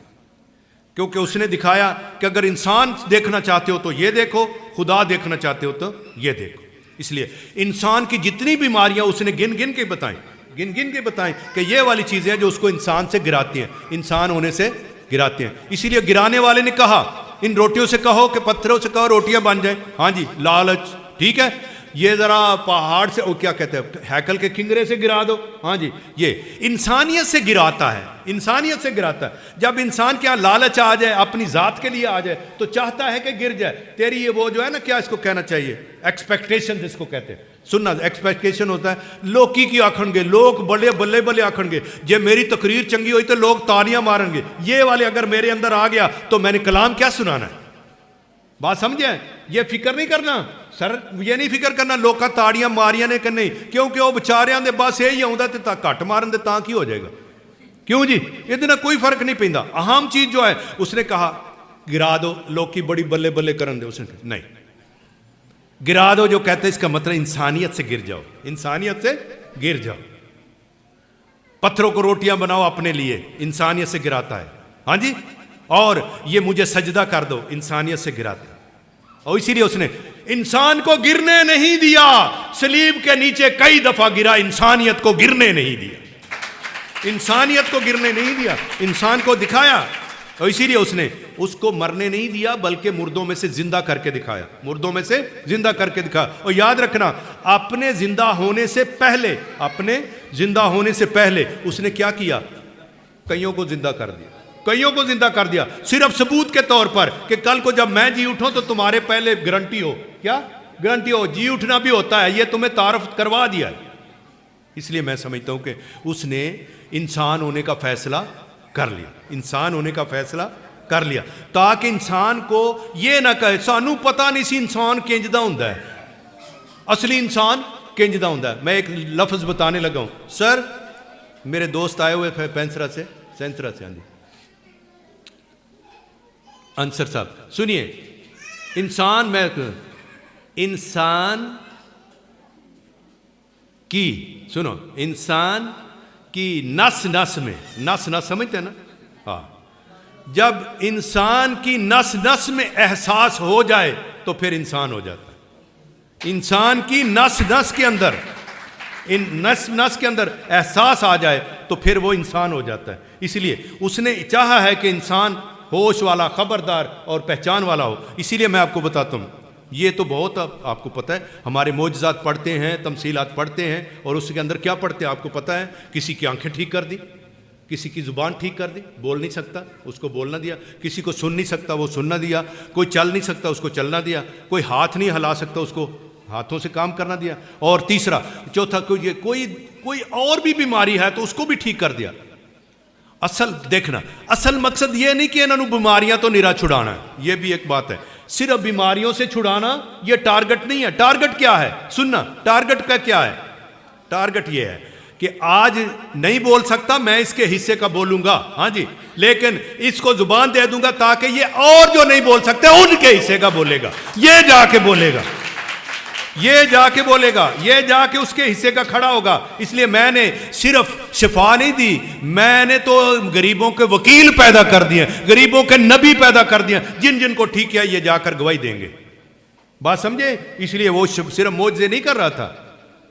क्योंकि उसने दिखाया कि अगर इंसान देखना चाहते हो तो ये देखो, खुदा देखना चाहते हो तो ये देखो। इसलिए इंसान की जितनी बीमारियां उसने गिन गिन के बताएं कि ये वाली चीज़ें हैं जो उसको इंसान से गिराती हैं, इंसान होने से गिराते हैं। इसीलिए गिराने वाले ने कहा इन रोटियों से कहो कि पत्थरों से कहो रोटियां बन जाए। हाँ जी, लालच, ठीक है, ये जरा पहाड़ से, वो क्या कहते हैं, हैकल के किंगरे से गिरा दो। हाँ जी, ये इंसानियत से गिराता है, इंसानियत से गिराता है। जब इंसान के यहाँ लालच आ जाए, अपनी जात के लिए आ जाए, तो चाहता है कि गिर जाए। तेरी ये वो जो है ना, क्या इसको कहना चाहिए, एक्सपेक्टेशन जिसको कहते हैं। सुनना, एक्सपेक्टेशन होता है लोकी की आखणगे, लोग बड़े बल्ले बल्ले आखणगे, जे मेरी तकरीर चंगी हुई तो लोग तालियां मारेंगे। ये वाले अगर मेरे अंदर आ गया तो मैंने कलाम क्या सुनाना है। बात समझे? ये फिक्र नहीं करना सर, ये नहीं फिक्र करना लोग का ताड़ियां मारियां ने करने, क्योंकि वो बेचारियां दे बस यही आउंदा ते घट मारन दे तां की हो जाएगा। क्यों जी, इहदे नाल कोई फर्क नहीं पैंदा। अहम चीज जो है, उसने कहा गिरा दो, लोग की बड़ी बल्ले बल्ले करन दे। उसने नहीं, गिरा दो जो कहते हैं इसका मतलब इंसानियत से गिर जाओ, इंसानियत से गिर जाओ। पत्थरों को रोटियां बनाओ अपने लिए, इंसानियत से गिराता है। हाँ जी, और ये मुझे सजदा कर दो, इंसानियत से गिराता है। और इसीलिए उसने इंसान को गिरने नहीं दिया, सलीब के नीचे कई दफा गिरा, इंसानियत को गिरने नहीं दिया, इंसानियत को गिरने नहीं दिया, इंसान को दिखाया। और इसीलिए उसने उसको मरने नहीं दिया, बल्कि मुर्दों में से जिंदा करके दिखाया, मुर्दों में से जिंदा करके दिखाया। और याद रखना, अपने जिंदा होने से पहले, अपने जिंदा होने से पहले उसने क्या किया, कईयों को जिंदा कर दिया, कईयों को जिंदा कर दिया, सिर्फ सबूत के तौर पर कि कल को जब मैं जी उठूं तो तुम्हारे पहले गारंटी हो। क्या गारंटी हो? जी उठना भी होता है, ये तुम्हें तारफ करवा दिया है। इसलिए मैं समझता हूं कि उसने इंसान होने का फैसला कर लिया, इंसान होने का फैसला कर लिया, ताकि इंसान को यह ना कहे सानू पता नहीं सी इंसान किंजदा हुंदा है, असली इंसान किंजदा हुंदा है। मैं एक लफ्ज बताने लगा हूं सर, मेरे दोस्त आए हुए थे सेंसरा से, हाँ जी, अंसर साहब सुनिए, इंसान की, सुनो, इंसान की नस नस में, नस नस समझते हैं ना, हाँ, जब इंसान की नस नस में एहसास हो जाए तो फिर इंसान हो जाता है। इंसान की नस नस के अंदर, इन नस नस के अंदर एहसास आ जाए तो फिर वो इंसान हो जाता है। इसलिए उसने चाहा है कि इंसान होश वाला, खबरदार और पहचान वाला हो। इसीलिए मैं आपको बताता हूँ, ये तो बहुत आपको पता है, हमारे मोजज़ात पढ़ते हैं, तमसीलात पढ़ते हैं, और उसके अंदर क्या पढ़ते हैं आपको पता है, किसी की आंखें ठीक कर दी, किसी की ज़ुबान ठीक कर दी, बोल नहीं सकता उसको बोलना दिया, किसी को सुन नहीं सकता वो सुनना दिया, कोई चल नहीं सकता उसको चलना दिया, कोई हाथ नहीं हिला सकता उसको हाथों से काम करना दिया, और तीसरा चौथा कोई और भी बीमारी है तो उसको भी ठीक कर दिया। असल देखना, असल मकसद ये नहीं कि इन्होंने बीमारियां तो निरा छुड़ाना है, ये भी एक बात है, सिर्फ बीमारियों से छुड़ाना ये टारगेट नहीं है। टारगेट क्या है, सुनना, टारगेट का क्या है, टारगेट ये है कि आज नहीं बोल सकता, मैं इसके हिस्से का बोलूंगा, हाँ जी, लेकिन इसको जुबान दे दूंगा ताकि ये और जो नहीं बोल सकते उनके हिस्से का बोलेगा, ये जाके बोलेगा, ये जाके बोलेगा, ये जाके उसके हिस्से का खड़ा होगा। इसलिए मैंने सिर्फ शिफा नहीं दी, मैंने तो गरीबों के वकील पैदा कर दिए, गरीबों के नबी पैदा कर दिए, जिन जिन को ठीक किया ये जाकर गवाही देंगे। बात समझे? इसलिए वो सिर्फ मौजज़े नहीं कर रहा था,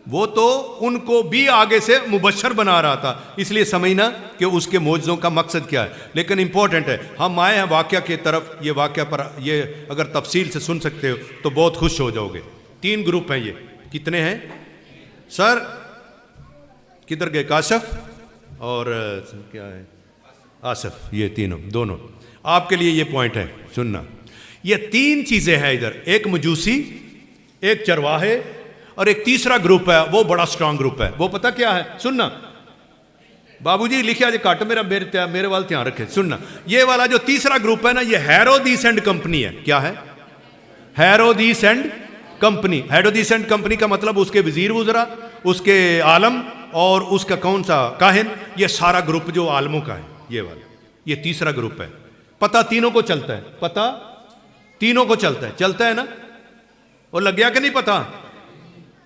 वो तो उनको भी आगे से मुबशर बना रहा था। इसलिए समझना कि उसके मौजज़ों का मकसद क्या है। लेकिन इंपॉर्टेंट है, हम आए हैं वाक़या की तरफ, ये वाक़या पर ये अगर तफसील से सुन सकते हो तो बहुत खुश हो जाओगे। 3 ग्रुप हैं ये, कितने हैं सर, किधर गए, काशफ और क्या है आसफ, ये तीनों, दोनों आपके लिए ये पॉइंट है, सुनना। ये 3 चीजें हैं इधर, एक मजूसी, एक चरवाहे और एक तीसरा ग्रुप है, वो बड़ा स्ट्रांग ग्रुप है। वो पता क्या है, सुनना बाबूजी लिखिया जे काट, मेरे वाल ध्यान रखे, सुनना। ये वाला जो तीसरा ग्रुप है ना, ये हेरोदीस एंड कंपनी है। क्या है? हेरोदीस एंड कंपनी। हेरोदीस एंड कंपनी का मतलब उसके वजीर वुजरा, उसके आलम और उसका कौन सा काहिन, ये सारा ग्रुप जो आलमों का है, ये वाला, ये तीसरा ग्रुप है। पता तीनों को चलता है, पता तीनों को चलता है ना। और लग गया कि नहीं पता,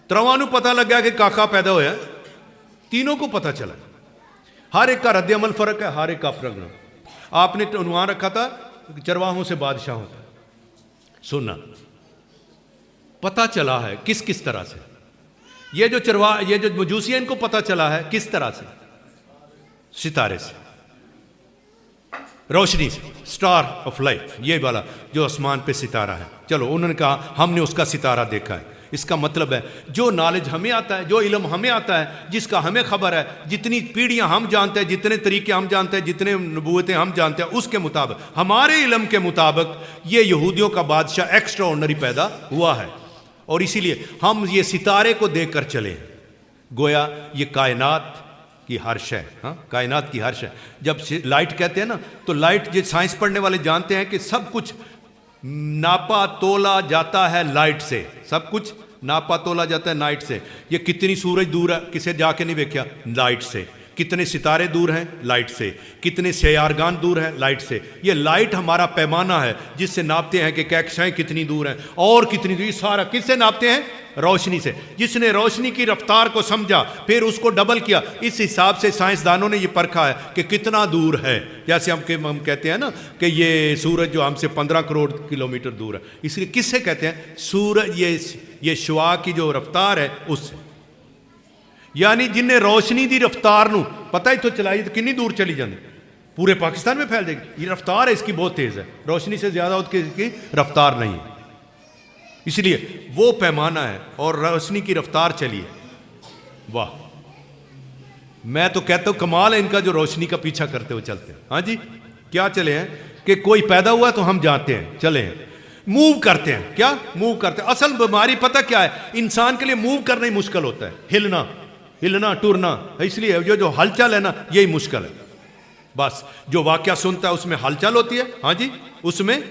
त्रवां नूं पता लग गया कि काका पैदा होया, तीनों को पता चला। हर एक का रद्द अमल फर्क है, हर एक का अपना। आपने उन्वान रखा था चरवाहों से बादशाहों का। सुनना, पता चला है किस किस तरह से, ये जो मजूसी है इनको पता चला है किस तरह से, सितारे से। रोशनी से, स्टार ऑफ लाइफ, ये वाला जो आसमान पे सितारा है। चलो उन्होंने कहा हमने उसका सितारा देखा है। इसका मतलब है जो नॉलेज हमें आता है, जो इल्म हमें आता है, जिसका हमें खबर है, जितनी पीढ़ियां हम जानते हैं, जितने तरीके हम जानते हैं, जितने नबूवतें हम जानते हैं, उसके मुताबिक, हमारे इल्म के मुताबिक ये यहूदियों का बादशाह एक्स्ट्रा ऑर्डिनरी पैदा हुआ है। और इसीलिए हम ये सितारे को देख कर चले हैं, गोया ये कायनात की हर्ष है। हाँ, कायनात की हर्ष है। जब लाइट कहते हैं ना, तो लाइट, जो साइंस पढ़ने वाले जानते हैं कि सब कुछ नापा तोला जाता है लाइट से, सब कुछ नापा तोला जाता है लाइट से। ये कितनी सूरज दूर है, किसे जाके नहीं देखा, लाइट से। कितने सितारे दूर हैं, लाइट से। कितने सयारगान दूर हैं, लाइट से। ये लाइट हमारा पैमाना है जिससे नापते हैं कि कक्षाएं कितनी दूर हैं और कितनी दूर। सारा किससे नापते हैं, रोशनी से। जिसने रोशनी की रफ्तार को समझा, फिर उसको डबल किया, इस हिसाब से साइंसदानों ने ये परखा है कि कितना दूर है। जैसे हम कहते हैं ना कि ये सूरज जो हमसे 15 करोड़ किलोमीटर दूर है, इसलिए किससे कहते हैं, सूरज, ये शुआ की जो रफ्तार है उससे। यानी जिन्हें रोशनी की रफ्तार नू पता ही तो चलाई तो कितनी दूर चली जाती, पूरे पाकिस्तान में फैल देगी। ये रफ्तार है इसकी बहुत तेज है, रोशनी से ज्यादा उसकी रफ्तार नहीं है, इसलिए वो पैमाना है और रोशनी की रफ्तार चली है। वाह, मैं तो कहता हूं कमाल है इनका जो रोशनी का पीछा करते हुए चलते हैं। हाँ जी, क्या चले हैं कि कोई पैदा हुआ तो हम जानते हैं, चले हैं, मूव करते हैं। क्या मूव करते हैं? असल बीमारी पता क्या है, इंसान के लिए मूव करना ही मुश्किल होता है, हिलना टुरना। इसलिए जो हलचल है ना, यही मुश्किल है। बस जो वाक्य सुनता है उसमें हलचल होती है। हाँ जी, उसमें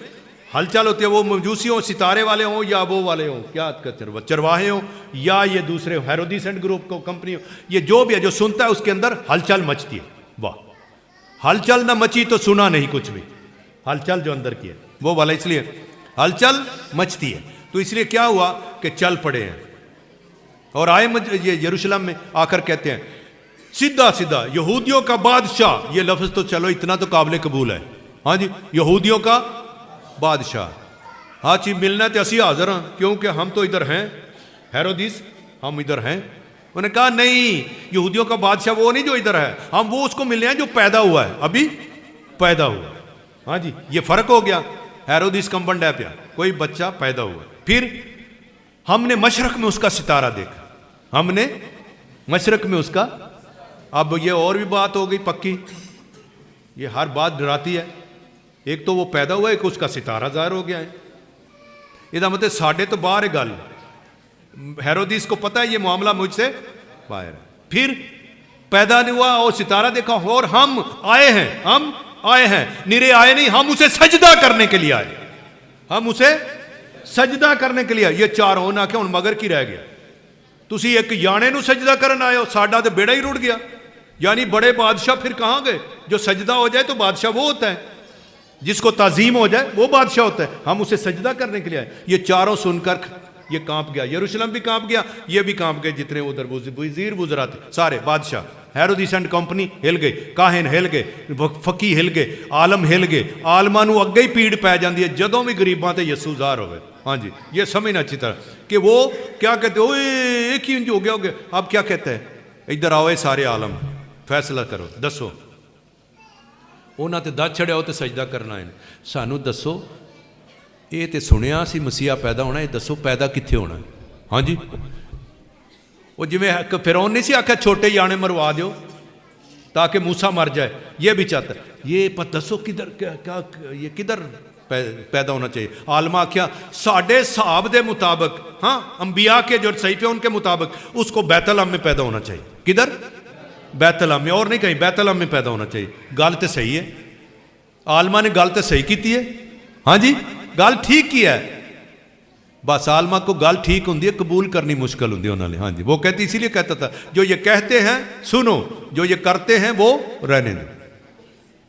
हलचल होती है। वो मजूसी हो, सितारे वाले हों, या वो वाले हों, क्या चरवाहे हों, या ये दूसरे हेरोदिसेंट ग्रुप को कंपनी हो, ये जो भी है, जो सुनता है उसके अंदर हलचल मचती है। वाह, हलचल ना मची तो सुना नहीं कुछ भी। हलचल जो अंदर की है वो वाला, इसलिए हलचल मचती है। तो इसलिए क्या हुआ कि चल पड़े हैं और आए ये यरूशलेम में आकर कहते हैं सीधा सीधा यहूदियों का बादशाह। ये लफ्ज तो चलो इतना तो काबिल कबूल है। हाँ जी, यहूदियों का बादशाह। हाँ जी, मिलना तो असी हाजिर हाँ, क्योंकि हम तो इधर हैं, हेरोदिस हम इधर हैं। उन्होंने कहा नहीं, यहूदियों का बादशाह वो नहीं जो इधर है, हम वो उसको मिलने हैं जो पैदा हुआ है, अभी पैदा हुआ। हाँ जी, ये फर्क हो गया। हेरोदिस कंपन है प्या, कोई बच्चा पैदा हुआ। फिर हमने मशरक में उसका सितारा देखा, हमने मशरक में उसका। अब ये और भी बात हो गई पक्की, ये हर बात डराती है। एक तो वो पैदा हुआ, एक उसका सितारा जाहिर हो गया है। इसका मतलब साढ़े तो बाहर है गल, हेरोदिस को पता है ये मामला मुझसे बाहर है। फिर पैदा नहीं हुआ और सितारा देखा, और हम आए हैं, निरे आए नहीं, हम उसे सजदा करने के लिए आए, हम उसे सजदा करने के लिए। ये चार होना क्या, मगर की रह गया। तुसी एक याने नू सजदा करन आए हो, साडा तो बेड़ा ही रुड़ गया। यानी बड़े बादशाह फिर कहां गए? जो सजदा हो जाए तो बादशाह वो होता है, जिसको ताजीम हो जाए वो बादशाह होता है। हम उसे सजदा करने के लिए आए। ये चारों सुनकर ये कांप गया, यरूशलेम भी कांप गया, ये भी कांप गए, जितने उधर वजीर वुज़रा थे सारे, बादशाह, हेरोदिस एंड कंपनी हिल गई, काहिन हिल गए, फकी हिल गए, आलम हिल गए। आलमा नू अगे ही पीड़ पै जाती है जदों भी गरीबां ते यसू ज़ाहिर होवे। हाँ जी, ये समझना अच्छी तरह कि वो क्या कहते, ओए एक ही हो गया। अब क्या कहते हैं, इधर आओ सारे आलम, फैसला करो, दसो। उन्होंने तो दस छड़िया, तो सजदा करना है, सानू दसो। ये तो सुनिया सी मसीहा पैदा होना, ये दसो पैदा कित्थे होना। हाँ जी, वो जिवें फिरौन नहीं सी आख्या छोटे याने मरवा दो ताकि मूसा मर जाए, ये भी चाहता। ये पर दसो किधर क्या ये किधर पैदा होना चाहिए। आलमा आख्या साढ़े हिसाब के मुताबिक, हाँ अंबिया के जो सहीफे उनके मुताबिक उसको बैतलहम में पैदा होना चाहिए। किधर? बैतलहम में, और नहीं कहीं, बैतलहम में पैदा होना चाहिए। गल तो सही है, आलमा ने गल तो सही की है। हाँ जी, गल ठीक की है। बस आलमा को गल ठीक होंगी है, कबूल करनी मुश्किल होंगी उन्होंने। हाँ जी, वो कहती, इसीलिए कहता था जो ये कहते हैं सुनो, जो ये करते हैं वो रहने दो।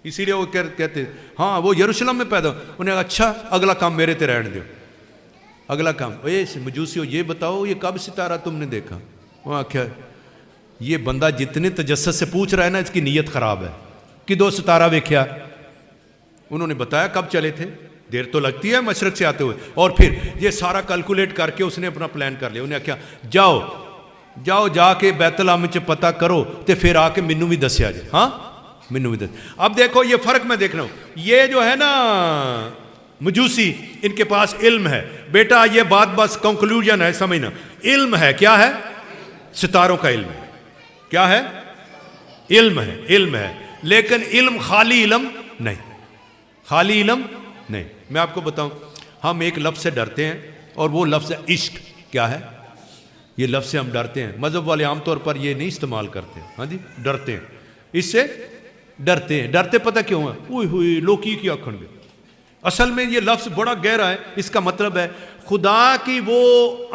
इसीलिए वो कहते हाँ वो यरूशलेम में पैदा। उन्हें अच्छा अगला काम मेरे ते रहने दो, अगला काम। ये मजूसियों ये बताओ ये कब सितारा तुमने देखा? वो आख्या ये बंदा जितने तजस्सुस से पूछ रहा है ना, इसकी नीयत खराब है। कि दो सितारा वेख्या? उन्होंने बताया कब चले थे, देर तो लगती है मशरक से आते हुए। और फिर ये सारा कैलकुलेट करके उसने अपना प्लान कर लिया। उन्हें क्या, जाओ जाके बैतलहम च पता करो, तो फिर आके मैनू भी दसिया जे। हाँ मैनू भी दस। अब देखो ये फर्क मैं देख रहा हूं, ये जो है ना मजूसी, इनके पास इल्म है। बेटा ये बात बस कंक्लूजन है, समझना। इल्म है, क्या है? सितारों का इल्म है। क्या है? इल्म है, इल्म है। लेकिन इल्म खाली इल्म नहीं, खाली इल्म नहीं। मैं आपको बताऊं, हम एक लफ्ज़ से डरते हैं और वो लफ्ज़ है इश्क। क्या है? ये लफ्ज़ से हम डरते हैं। मज़हब वाले आमतौर पर ये नहीं इस्तेमाल करते। हाँ जी, डरते हैं, इससे डरते हैं। डरते पता क्यों है? हुई हुई लोकी की आखणगे। असल में ये लफ्ज़ बड़ा गहरा है। इसका मतलब है खुदा की वो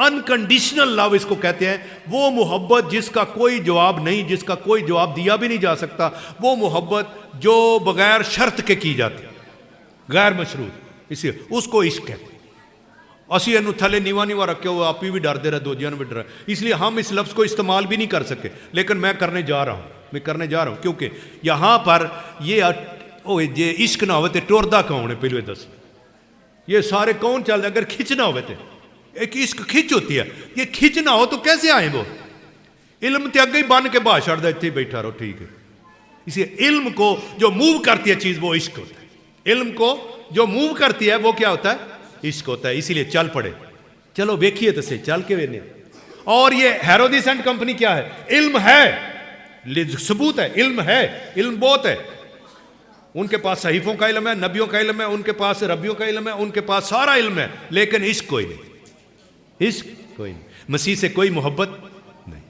अनकंडीशनल लव, इसको कहते हैं। वो मोहब्बत जिसका कोई जवाब नहीं, जिसका कोई जवाब दिया भी नहीं जा सकता। वो मोहब्बत जो बगैर शर्त के की जाती, गैर मशरूत, इसे उसको इश्क कहते हैं। असी इनू थले नीवा नीवा रखे हुए, आप ही भी डरते रहे, दूजिया भी डर। इसलिए हम इस लफ्ज़ को इस्तेमाल भी नहीं कर सके, लेकिन मैं करने जा रहा हूँ, मैं करने जा रहा हूँ। क्योंकि यहाँ पर ये इश्क ना हो तो टुरदा कौन है? पहले दस, ये सारे कौन चल रहे? अगर खिंच ना हो तो एक इश्क खिंच होती है, ये खिंच ना हो तो कैसे आए वो? इल्म तो अगे ही बन के बाहर छड़ दे, इतने बैठा रहो, ठीक है। इसलिए इल्म को जो मूव करती है चीज़, वो इश्क होता है। इल्म को जो मूव करती है वो क्या होता है? इश्क होता है। इसीलिए चल पड़े, चलो देखिए तो सही, चल के वेने। और ये हेरोदिस एंड कंपनी क्या है? इल्म है, सबूत है, इल्म है, इल्म बहुत है। उनके पास सहीफों का इल्म है, नबियों का इल्म है, उनके पास रबियों का इल्म है, उनके पास सारा इल्म है, लेकिन इश्क कोई नहीं, इश्क कोई नहीं। मसीह से कोई मोहब्बत नहीं,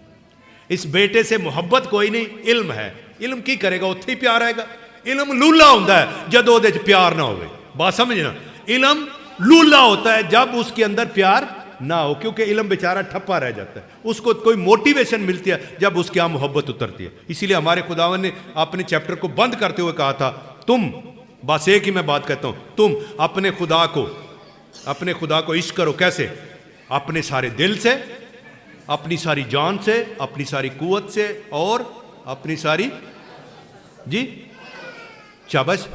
इस बेटे से मोहब्बत कोई नहीं। इल्म है, इल्म की करेगा? उत्थे ही प्यार आएगा। इल्म लूला होता है जब वो प्यार ना हो। बात समझना, इल्म लूला होता है जब उसके अंदर प्यार ना हो, क्योंकि इल्म बेचारा ठप्पा रह जाता है। उसको कोई मोटिवेशन मिलती है जब उसके यहाँ मोहब्बत उतरती है। इसीलिए हमारे खुदावन ने अपने चैप्टर को बंद करते हुए कहा था, तुम, बस एक ही मैं बात कहता हूं, तुम अपने खुदा को इश्क करो। कैसे? अपने सारे दिल से, अपनी सारी जान से, अपनी सारी कुव्वत से, और अपनी सारी जी शाबाश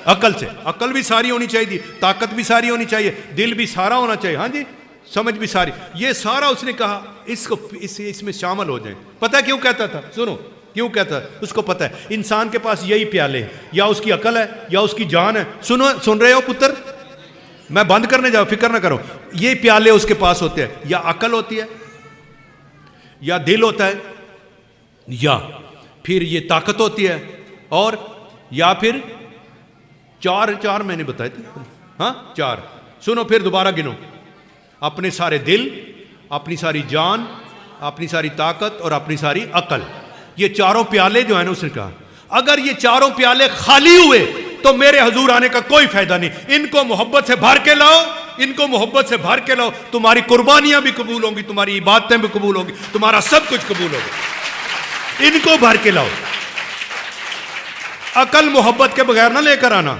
अकल से। अकल भी सारी होनी चाहिए, ताकत भी सारी होनी चाहिए, दिल भी सारा होना चाहिए, हाँ जी, समझ भी सारी। ये सारा उसने कहा इसको इसमें शामिल हो जाए। पता क्यों कहता था? सुनो क्यों कहता है? उसको पता है इंसान के पास यही प्याले हैं, या उसकी अकल है या उसकी जान है। सुन रहे हो पुत्र, मैं बंद करने जाओ, फिक्र ना करो। ये प्याले उसके पास होते हैं, या अकल होती है, या दिल होता है, या फिर ये ताकत होती है, और या फिर चार मैंने बताए थे, हाँ चार। सुनो फिर दोबारा गिनो, अपने सारे दिल, अपनी सारी जान, अपनी सारी ताकत और अपनी सारी अकल। ये चारों प्याले जो है ना, उसने कहा अगर ये चारों प्याले खाली हुए तो मेरे हजूर आने का कोई फायदा नहीं। इनको मोहब्बत से भर के लाओ, इनको मोहब्बत से भर के लाओ, तुम्हारी कुर्बानियां भी कबूल होंगी, तुम्हारी इबादतें भी कबूल होंगी, तुम्हारा सब कुछ कबूल होगा। इनको भर के लाओ। अकल मोहब्बत के बगैर ना लेकर आना,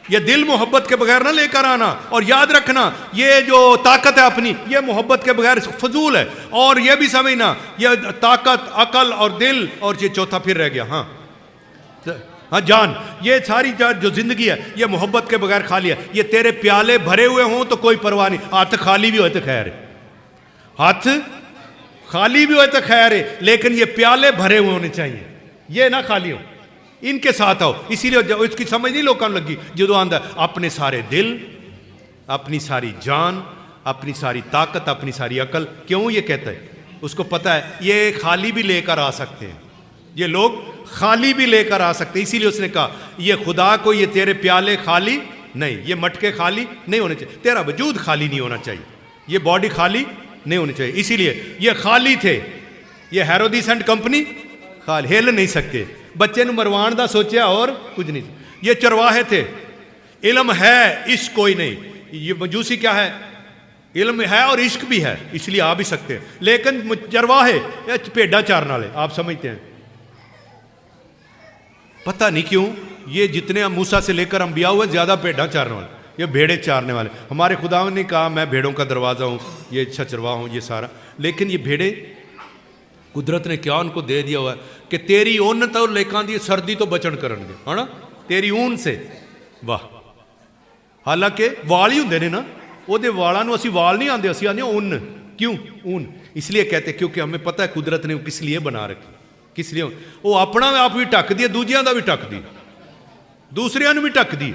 ये दिल मोहब्बत के बगैर ना लेकर आना। और याद रखना, ये जो ताकत है अपनी, ये मोहब्बत के बगैर फजूल है। और ये भी समझना, ये ताकत, अकल और दिल, और ये चौथा फिर रह गया, हाँ जान, ये सारी जो जिंदगी है ये मोहब्बत के बगैर खाली है। ये तेरे प्याले भरे हुए हों तो कोई परवाह नहीं, हाथ खाली भी हो तो खैर है, हाथ खाली भी हो तो खैर है, लेकिन ये प्याले भरे हुए होने चाहिए, ये ना खाली हो। इनके साथ आओ। इसीलिए इसकी समझ नहीं लोगों को लगी जो आंदा अपने सारे दिल, अपनी सारी जान, अपनी सारी ताकत, अपनी सारी अकल। क्यों ये कहता है? उसको पता है ये खाली भी लेकर आ सकते हैं, ये लोग खाली भी लेकर आ सकते हैं। इसीलिए उसने कहा ये खुदा को, ये तेरे प्याले खाली नहीं, ये मटके खाली नहीं होने चाहिए, तेरा वजूद खाली नहीं होना चाहिए, ये बॉडी खाली नहीं होनी चाहिए। इसीलिए ये खाली थे, ये हेरोदिस एंड कंपनी खाली हिल नहीं सकते। बच्चे ਨੂੰ मरवाण ਦਾ सोचा और कुछ नहीं। ये चरवाहे थे। इल्म है, इश्क कोई नहीं। ये मजूसी क्या है? इल्म है और इश्क भी है, इसलिए आ भी सकते हैं। लेकिन चरवाहे भेड़ा चारने वाले, आप समझते हैं, पता नहीं क्यों ये जितने मूसा से लेकर अंबिया हुए ज्यादा भेड़ा चारने वाले, ये भेड़े चारने वाले। हमारे खुदा ने कहा मैं भेड़ों का दरवाजा हूँ, ये चरवाहा हूँ, ये सारा। लेकिन ये भेड़े कुदरत ने क्या उनको दे दिया हुआ है कि तेरी ऊन तो लेकर दी सर्दी तो बचन करनगे, है ना, तेरी ऊन से। वाह, हालांकि वाल ही होंगे ने ना, ਉਹਦੇ ਵਾਲਾਂ ਨੂੰ ਅਸੀਂ वाल नहीं आते, ਅਸੀਂ आते ऊन। क्यों ऊन? इसलिए कहते क्योंकि हमें पता है कुदरत ने किस लिए बना रखी, किस लिए वो अपना आप भी ढकदी है, दूजिया का भी ढकदी, दूसरिया भी ढकदी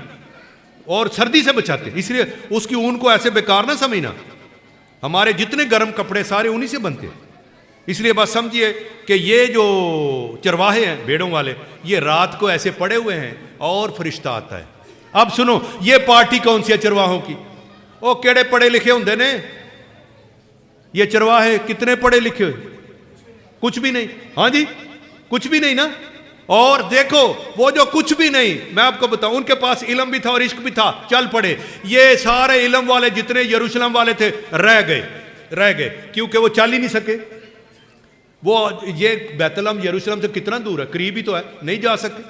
और सर्दी से बचाते। इसलिए उसकी ऊन को ऐसे बेकार ना समझना। हमारे जितने गर्म कपड़े सारे उन्हीं से बनते हैं। इसलिए बस समझिए कि ये जो चरवाहे हैं भेड़ों वाले, ये रात को ऐसे पड़े हुए हैं और फरिश्ता आता है। अब सुनो, ये पार्टी कौन सी है चरवाहों की? ओ केड़े पढ़े लिखे होंगे ने ये चरवाहे, कितने पढ़े लिखे हुए? कुछ भी नहीं। हाँ जी, कुछ भी नहीं ना। और देखो वो जो कुछ भी नहीं, मैं आपको बताऊं, उनके पास इल्म भी था और इश्क भी था, चल पड़े। ये सारे इल्म वाले जितने यरूशलेम वाले थे रह गए क्योंकि वो चल ही नहीं सके। वो ये बैतलहम यरूशलेम से कितना दूर है, करीब ही तो है, नहीं जा सके।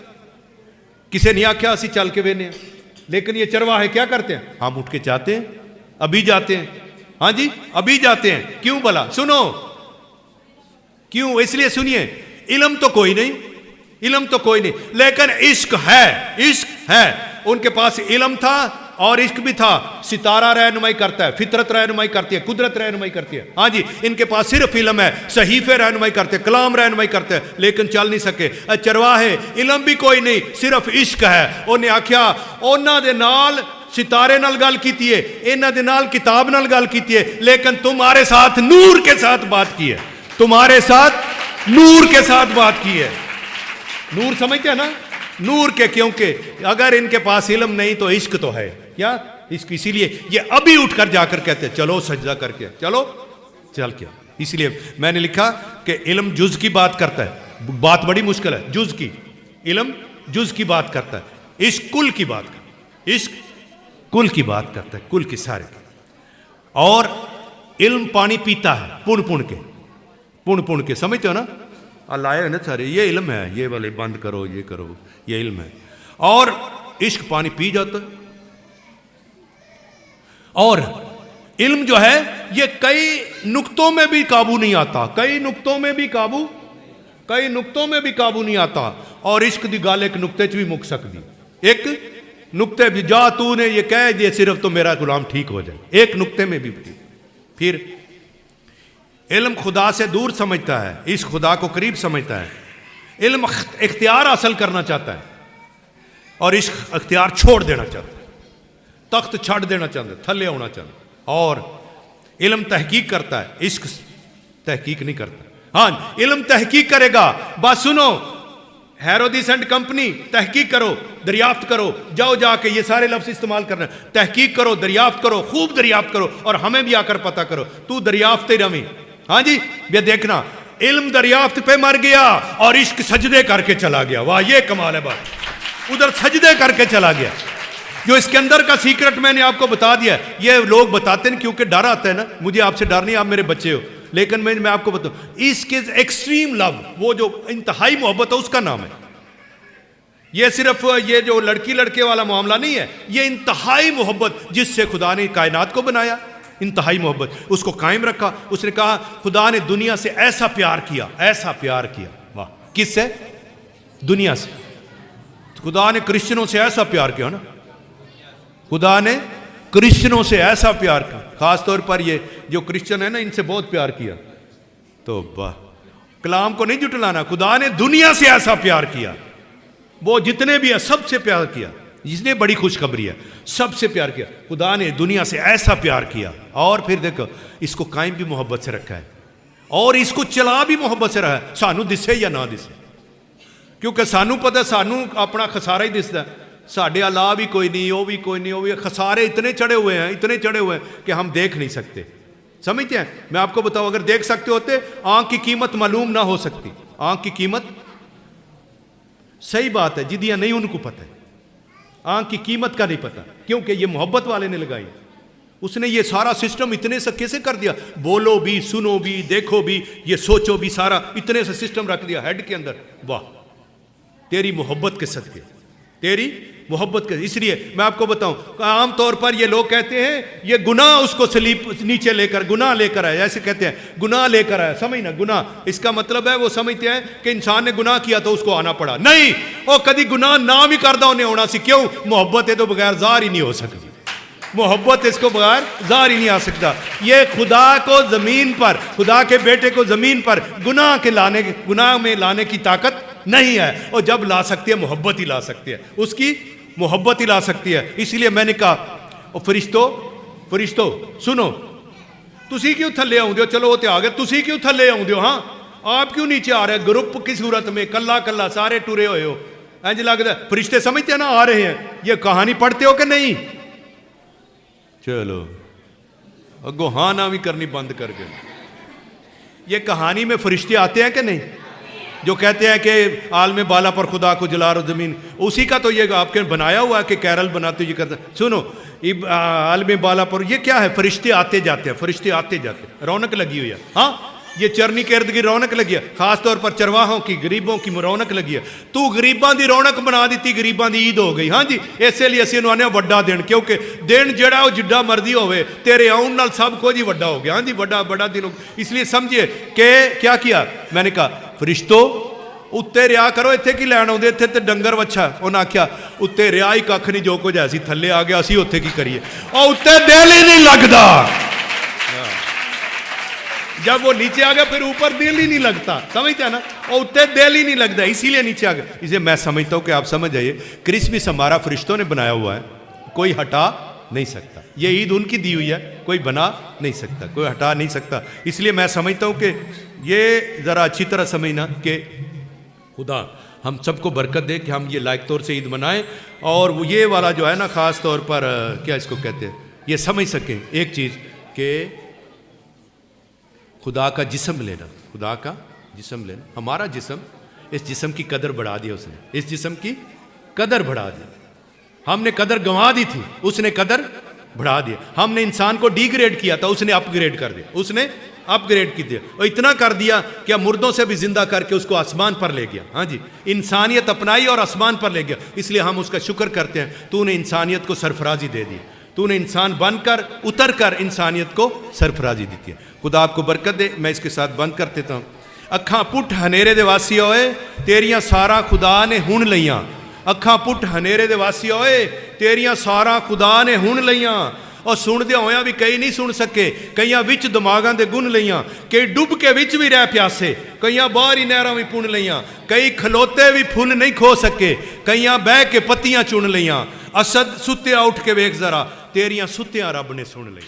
किसे नहीं आख्या असी चल के वेने। लेकिन ये चरवाहे क्या करते हैं? हम उठ के जाते हैं, अभी जाते हैं। हाँ जी, अभी जाते हैं। क्यों भला? सुनो क्यों? इसलिए सुनिए, इल्म तो कोई नहीं, इल्म तो कोई नहीं, लेकिन इश्क है, इश्क है। उनके पास इल्म था और इश्क भी था। सितारा रहनुमाई करता है, फितरत रहनुमाई करती है, कुदरत रहनुमाई करती है। हाँ जी, इनके पास सिर्फ इल्म है, सहीफे रहनुमाई करते, कलाम रहनुमाई करते, लेकिन चल नहीं सके। चरवाहे इल्म भी कोई नहीं, सिर्फ इश्क है। उन्हें आख्या उन्हां दे नाल सितारे नाल गल कीती है, इन्हां दे नाल किताब नाल गल कीती है, लेकिन तुम्हारे साथ नूर के साथ बात की है, तुम्हारे साथ नूर के साथ बात की है। नूर समझते हैं ना? नूर के, क्योंकि अगर इनके पास इल्म नहीं तो इश्क तो है क्या? इश्क। इसीलिए ये अभी उठकर जाकर कहते हैं चलो सजदा करके चलो, चल क्या। इसलिए मैंने लिखा कि इल्म जुज की बात करता है। बात बड़ी मुश्किल है जुज की। इल्म जुज की बात करता है, इश्क कुल की बात करता है, इश्क कुल की बात करता है, कुल की सारे की। और इल्म पानी पीता है पुन पुन के, समझते हो ना? अल्लाह है ना सारे, ये इल्म है, ये वाले बंद करो, ये करो, ये इल्म है। और इश्क पानी पी जाता है। और इल्म जो है ये कई नुक्तों में भी काबू नहीं आता, कई नुक्तों में भी काबू नहीं आता। और इश्क दी गल एक नुक्ते च भी मुक सकती, एक नुक्ते भी जा तूने ये कह दिए सिर्फ तो मेरा गुलाम ठीक हो जाए, एक नुक्ते में भी। फिर इल्म खुदा से दूर समझता है, इस खुदा को करीब समझता है। इल्म इख्तियार हासिल करना चाहता है और इश्क इख्तियार छोड़ देना चाहता है, तख्त छड़ देना चाहता है, थले होना चाहता है। और इल्म तहकीक करता है, इश्क तहकीक नहीं करता। हाँ, इल्म तहकीक करेगा। बात सुनो, हेरोदिस एंड कंपनी, तहकीक करो, दरियाफ्त करो, जाओ जाके ये सारे लफ्ज इस्तेमाल करना, तहकीक करो, दरियाफ्त करो, खूब दरियाफ्त करो और हमें भी आकर पता करो। तू दरियाफ्त ही रवी। हाँ जी, ये देखना, इल्म दरियाफ्त पे मर गया और इश्क सजदे करके चला गया। वाह, ये कमाल है बात। उधर सजदे करके चला गया। जो इसके अंदर का सीक्रेट मैंने आपको बता दिया। ये लोग बताते हैं क्योंकि डर आता है ना, मुझे आपसे डर नहीं, आप मेरे बच्चे हो, लेकिन मैं आपको बताऊं, इसके एक्सट्रीम लव, वो जो इंतहाई मोहब्बत है, उसका नाम है। ये सिर्फ ये जो लड़की लड़के वाला मामला नहीं है, ये इंतहाई मोहब्बत जिससे खुदा ने कायनात को बनाया, इंतहाई मोहब्बत उसको कायम रखा। उसने कहा खुदा ने दुनिया से ऐसा प्यार किया, ऐसा प्यार किया। वाह, किससे? दुनिया से। खुदा ने क्रिश्चियनों से ऐसा प्यार किया ना, खुदा ने क्रिश्चियनों से ऐसा प्यार किया, खासतौर पर ये जो क्रिश्चियन है ना, इनसे बहुत प्यार किया। तो वाह, कलाम को नहीं जुटलाना, खुदा ने दुनिया से ऐसा प्यार किया, वो जितने भी है सबसे प्यार किया, जिसने बड़ी खुशखबरी है, सबसे प्यार किया। खुदा ने दुनिया से ऐसा प्यार किया। और फिर देखो, इसको कायम भी मोहब्बत से रखा है और इसको चला भी मोहब्बत से रहा है, सानू दिसे या ना दिसे, क्योंकि सानू पता, सानू अपना खसारा ही दिसदा, साढ़े अला भी कोई नहीं, वो भी कोई नहीं, वो भी, खसारे इतने चढ़े हुए हैं, इतने चढ़े हुए हैं कि हम देख नहीं सकते। समझते हैं? मैं आपको बताऊं, अगर देख सकते होते, आंख की कीमत मालूम ना हो सकती। आंख की कीमत, सही बात है, जिदियां नहीं उनको पता है, आंख की कीमत का नहीं पता, क्योंकि ये मोहब्बत वाले ने लगाई। उसने ये सारा सिस्टम इतने से कैसे कर दिया, बोलो भी, सुनो भी, देखो भी, ये सोचो भी, सारा इतने से सिस्टम रख दिया हेड के अंदर। वाह, तेरी मोहब्बत के सदके, तेरी मोहब्बत के। इसलिए मैं आपको बताऊं, आमतौर पर ये लोग कहते हैं ये गुनाह उसको सलीब नीचे लेकर, गुनाह लेकर आया, ऐसे कहते हैं, गुनाह लेकर आया। समझ ना, गुनाह इसका मतलब है वो समझते हैं कि इंसान ने गुनाह किया तो उसको आना पड़ा। नहीं, वो कभी गुनाह ना भी करदा उन्हें होना सी। क्यों? मोहब्बत है तो बगैर ज़ाहिर ही नहीं हो सकती। मोहब्बत इसको बगैर ज़ाहिर ही नहीं आ सकता। ये खुदा को ज़मीन पर, खुदा के बेटे को ज़मीन पर गुनाह में लाने की ताकत नहीं है, और जब ला सकती है मोहब्बत ही ला सकती है, उसकी मोहब्बत ही ला सकती है। इसलिए मैंने कहा फरिश्तों सुनो, तुसी क्यों थले आउंदे हो, चलो वो तो आ गए, तुसी क्यों थले आउंदे हो, हाँ आप क्यों नीचे आ रहे हैं, ग्रुप की सूरत में कल्ला कल्ला सारे टुरे हुए हो, इंज लगता है फरिश्ते समझते ना आ रहे हैं। ये कहानी पढ़ते हो कि नहीं? चलो अगो हाँ ना भी करनी बंद कर गए। ये कहानी में फरिश्ते आते हैं कि नहीं, जो कहते हैं कि आलम बाला पर खुदा को जला रो ज़मीन, उसी का तो ये आपके बनाया हुआ है कि कैरल बनाते ये करते। सुनो, आलम बाला पर ये क्या है, फरिश्ते आते जाते हैं, फरिश्ते आते जाते हैं, रौनक लगी हुई है। हाँ, ये चरनी के इर्द गिर्द रौनक लगी है, खास तौर पर चरवाहों की, गरीबों की रौनक लगी है। तू गरीबां दी रौनक बना दी, गरीबां दी ईद हो गई। हाँ जी, इसलिए असं आने वड्डा दिन, क्योंकि दिन जड़ा वो जिड्डा मर्जी होवे, तेरे आउन नाल सब कुछ ही वड्डा हो गया। हाँ जी, वड्डा बड़ा दिन हो गया। इसलिए समझिए कि क्या किया, मैंने कहा फरिश्तों उत्ते रिया करो, इत्थे की लैन आउंदे, इत्थे ते डंगर वच्छा। उन्हें आख्या उत्ते रिया ही कख नहीं, जो कुछ ऐसी थले आ गया, असी उत्थे की करिए, और उत्ते दिल ही नहीं लगता। जब वो नीचे आ गया फिर ऊपर दिल ही नहीं लगता, समझते हैं ना, और उत्ते दिल ही नहीं लगता, इसीलिए नीचे आ गया। इसे मैं समझता हूं कि आप समझ जाइए, क्रिसमस हमारा फरिश्तों ने बनाया हुआ है, कोई हटा नहीं सकता। ये ईद उनकी दी हुई है, कोई बना नहीं सकता, कोई हटा नहीं सकता। इसलिए मैं समझता हूं कि ये ज़रा अच्छी तरह समझना कि खुदा हम सबको बरकत दे कि हम ये लायक तौर से ईद मनाएं, और वो ये वाला जो है ना, ख़ास तौर पर क्या इसको कहते हैं, ये समझ सकें एक चीज़ कि खुदा का जिस्म लेना, खुदा का जिस्म लेना, हमारा जिस्म, इस जिस्म की कदर बढ़ा दी उसने, इस जिस्म की कदर बढ़ा दी। हमने कदर गंवा दी थी, उसने कदर बढ़ा दिया। हमने इंसान को डिग्रेड किया था, उसने अपग्रेड कर दिया, उसने अपग्रेड की दिया, और इतना कर दिया कि मुर्दों से भी जिंदा करके उसको आसमान पर ले गया। हाँ जी, इंसानियत अपनाई और आसमान पर ले गया। इसलिए हम उसका शुक्र करते हैं, तूने इंसानियत को सरफराजी दे दी, तूने इंसान बनकर उतर कर इंसानियत को सरफराजी दी है। खुदा आपको बरकत दे। मैं इसके साथ बंद कर देता हूँ। अखा पुठ हनेरे दे वासी होए, तेरियां सारा खुदा ने हुण लईयां। अखा पुठ हनेरे दे वासी होए, तेरियां सारा खुदा ने हुण लईयां। और सुनदे होया भी कई नहीं सुन सके, कईयां विच दिमागां दे गुण लईयां, कई डुब के विच भी रह प्यासे, कईयां बाहर ही नहरां भी पुण लईयां, कई खलोते भी फुल नहीं खो सके, कईयां बह के पत्तियां चुन लईयां। असद सुत्तिया उठ के वेख जरा, तेरियां सुत्तियां रब ने सुन लई।